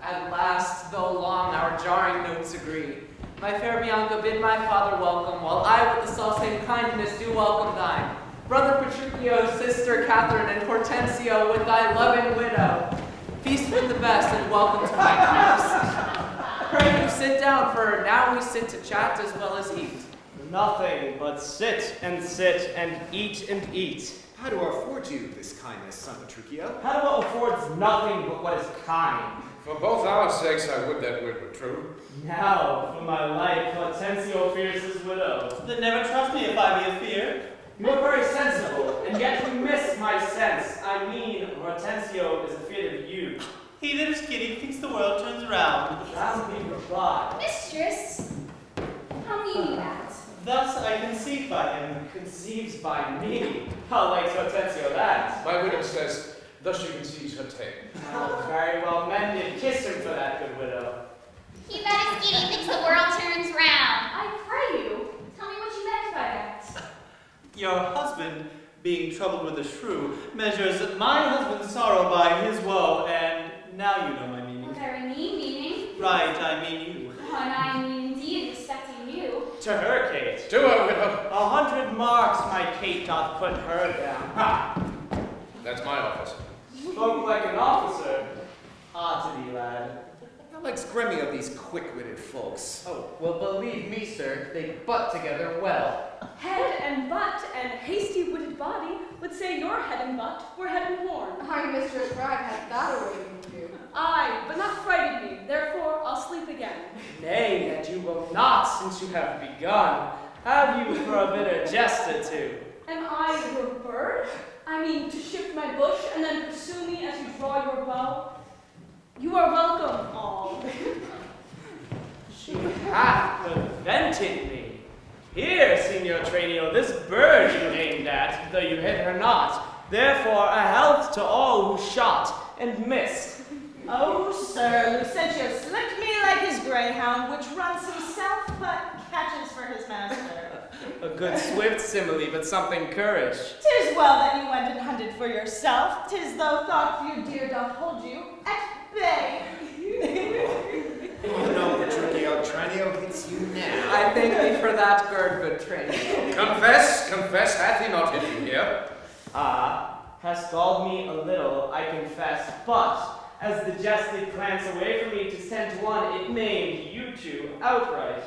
At last, though long, our jarring notes agree. My fair Bianca, bid my father welcome, while I with the self-same kindness do welcome thine. Brother Petruchio, sister Catherine, and Hortensio with thy loving widow. Feast with the best, and welcome to my house. Pray you sit down, for now we sit to chat as well as eat. Nothing but sit and eat and eat. How do I afford you this kindness, son Petruchio? How affords nothing but what is kind? For both our sakes, I would that word were true. Now, for my life, Hortensio fears his widow. Then never trust me if I be afeard. You are very sensible, and yet you miss my sense. I mean, Hortensio is afraid of you. He that is giddy thinks the world turns round. Round me reply. Mistress, how mean you that? Thus I conceive by him. Conceives by me. How likes Hortensio that? My widow says, thus she conceives her tale. Oh, very well mended. Kiss him for that, good widow. He that is giddy thinks the world turns round. I pray you, tell me what you meant by that. Your husband, being troubled with a shrew, measures my husband's sorrow by his woe, and now you know my meaning. A very mean meaning. Right, I mean you. Oh, and I mean indeed respecting you. To her, Kate. To her, widow. 100 marks my Kate doth put her down. Ha! That's my office. Spoke like an officer. Oddity, lad. Alex Gremio, these quick-witted folks. Oh, well, believe me, sir, they butt together well. Head and butt and hasty-witted body would say your head and butt were head and horn. Our mistress bride hath that away with you. Aye, but not frighted me, therefore I'll sleep again. Nay, that you will not, since you have begun. Have you for a bitter jest or two? Am I your bird? I mean, to shift my bush and then pursue me as you draw your bow? You are welcome, all. She hath prevented me. Here, Signor Tranio, this bird you aimed at, though you hit her not. Therefore, a health to all who shot and missed. Oh, sir, Lucentio slipped me like his greyhound, which runs himself but catches for his master. A good swift simile, but something currish. 'Tis well that you went and hunted for yourself. 'Tis though thought your dear doth hold you at bay. Oh no, Petruchio, Tranio hits you now. I thank thee for that, good Tranio. Confess, hath he not hit you here? Hast galled me a little, I confess, but as the jest did glance away from me to 10 to 1, it maimed you two outright.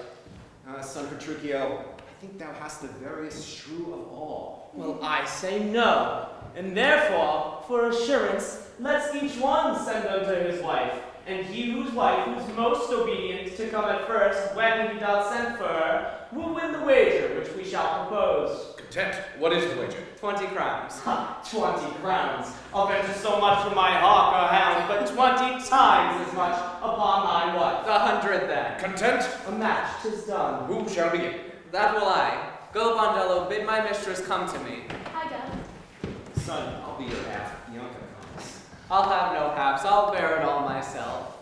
Son Petruchio, I think thou hast the veriest shrew of all. Well, I say no, and therefore, for assurance, let's each one send unto his wife, and he whose wife is most obedient to come at first when he doth send for her, will win the wager which we shall propose. Content. What is the wager? 20 crowns. 20 crowns. I'll venture so much for my hawk or hound, but 20 times as much upon my wife. 100 then. Content. A match 'tis done. Who shall begin? That will I. Go, Bondello, bid my mistress come to me. I go. Son, I'll be your half. Bianca comes. I'll have no halves, I'll bear it all myself.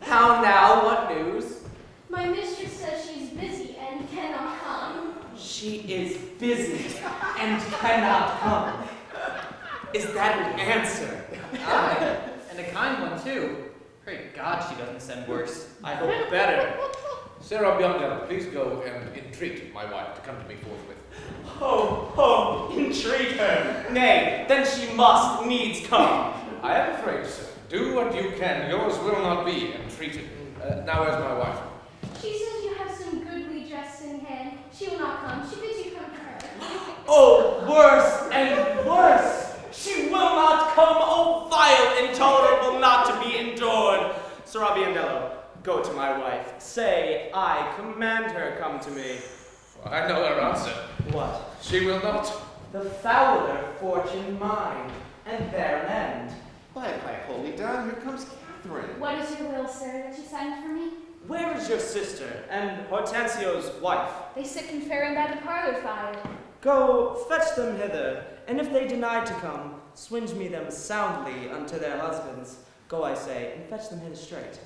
How now, what news? My mistress says she's busy and cannot come. She is busy and cannot come. Is that an answer? Aye, and a kind one, too. Pray God she doesn't send worse. I hope better. Sarah Bianca, please go and entreat my wife to come to me forthwith. Ho, entreat her. Nay, then she must needs come. I am afraid, sir. Do what you can. Yours will not be entreated. Now, where's my wife? She says you have some goodly dress in hand. She will not come. She bids you come to her. Oh, worse and worse. She will not come. Oh, vile, intolerable, not to be endured. Sir Abiandello, go to my wife. Say, I command her come to me. I know her answer. What? She will not. The fouler fortune mine, and there an end. By holy down, here comes Catherine. What is your will, sir, that you send for me? Where is your sister and Hortensio's wife? They sit conferring by the parlor fire. Go, fetch them hither, and if they deny to come, swinge me them soundly unto their husbands. Go, I say, and fetch them hither straight.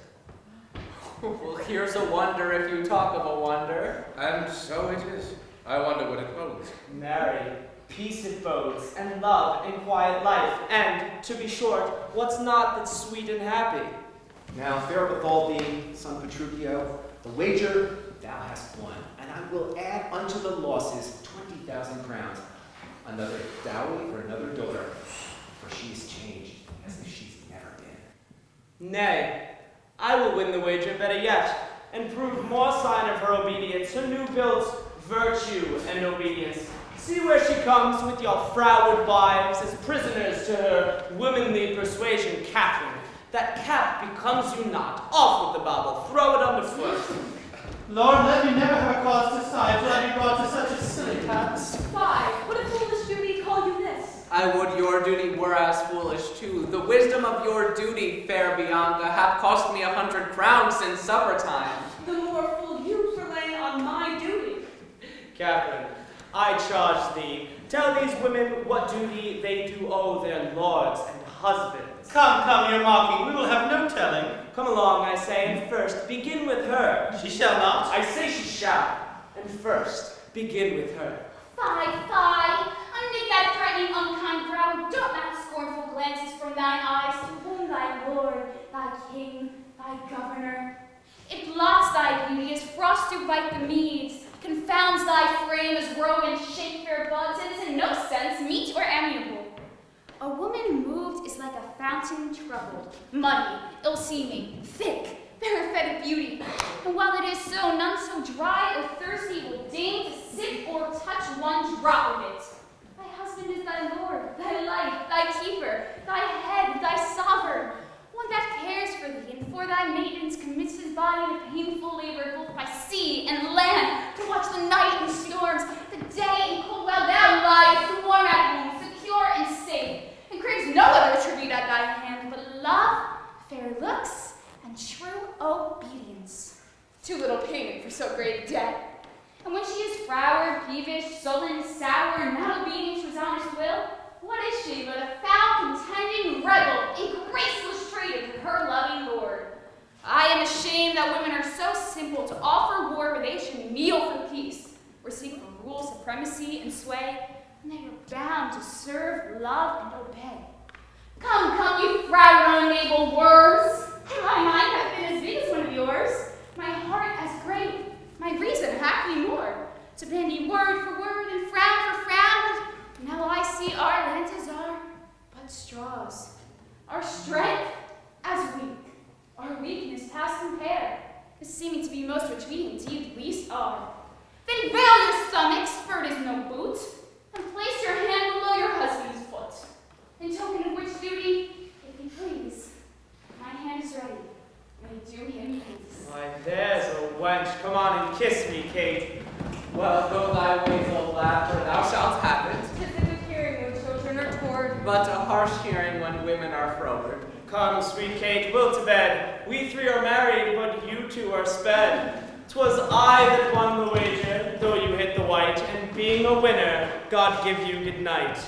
Well, here's a wonder if you talk of a wonder. And so it is. I wonder what it holds. Marry, peace it bodes, and love and quiet life, and, to be short, what's not that's sweet and happy? Now, fair withal thee, son Petruchio, the wager thou hast won, and I will add unto the losses 20,000 crowns, another dowry for another daughter, for she is changed as if she's never been. Nay, I will win the wager better yet, and prove more sign of her obedience, her new built virtue and obedience. See where she comes with your froward wives as prisoners to her womanly persuasion, Catherine. That cap becomes you not. Off with the bauble, throw it underfoot. Lord, let me never have a cause to sigh till I be brought to such a silly task. Fie, what a foolish duty call you this? I would your duty were as foolish too. The wisdom of your duty, fair Bianca, hath cost me 100 crowns since supper time. The more fool you for laying on my duty. Catherine, I charge thee, tell these women what duty they do owe their lords and husbands. Come, you're mocking. We will have no telling. Come along, I say, and first begin with her. She shall not. I say she shall, and first begin with her. Fie, unknit that threatening, unkind brow, and don't that scornful glances from thine eyes to whom thy lord, thy king, thy governor. It blots thy beauty as frost do bite the meads, confound thy frame as whirlwind shake fair buds, and is in no sense meet or amiable. A woman moved is like a fountain troubled, muddy, ill-seeming, thick, bare-fed of beauty. And while it is so, none so dry or thirsty will deign to sip or touch one drop of it. Thy husband is thy lord, thy life, thy keeper, thy head, thy sovereign, one that cares for thee, and for thy maintenance commits his body to painful labor both by sea and land, to watch the night and storms, the day and cold, while thou liest warm at home, secure and safe, and craves no other tribute at thy hand but love, fair looks, and true obedience. Too little payment for so great a debt. And when she is froward, peevish, sullen, sour, and not obedient to his honest will, what is she but a foul, contending rebel, a graceless traitor to her loving lord? I am ashamed that women are so simple to offer war where they should kneel for peace, or seek for rule, supremacy, and sway, and they are bound to serve, love, and obey. Come, come, you froward, unable worms! My mind hath been as big as one of yours, my heart as great, my reason happily more, to bend ye word for word and frown for frown, but now I see our lances are but straws, our strength as weak, our weakness past compare, is seeming to be most which we indeed least are. Then veil your stomachs, for it is no boot, and place your hand below your husband's foot, in token of which duty, if you please, my hand is ready, may do him peace. Why, there's a wench. Come on and kiss me, Kate. Well, go thy ways, old lad, for thou shalt have it. 'Tis a good hearing when children are toward. But a harsh hearing when women are froward. Come, sweet Kate, will to bed. We three are married, but you two are sped. 'Twas I that won the wager, though you hit the white, and being a winner, God give you good night.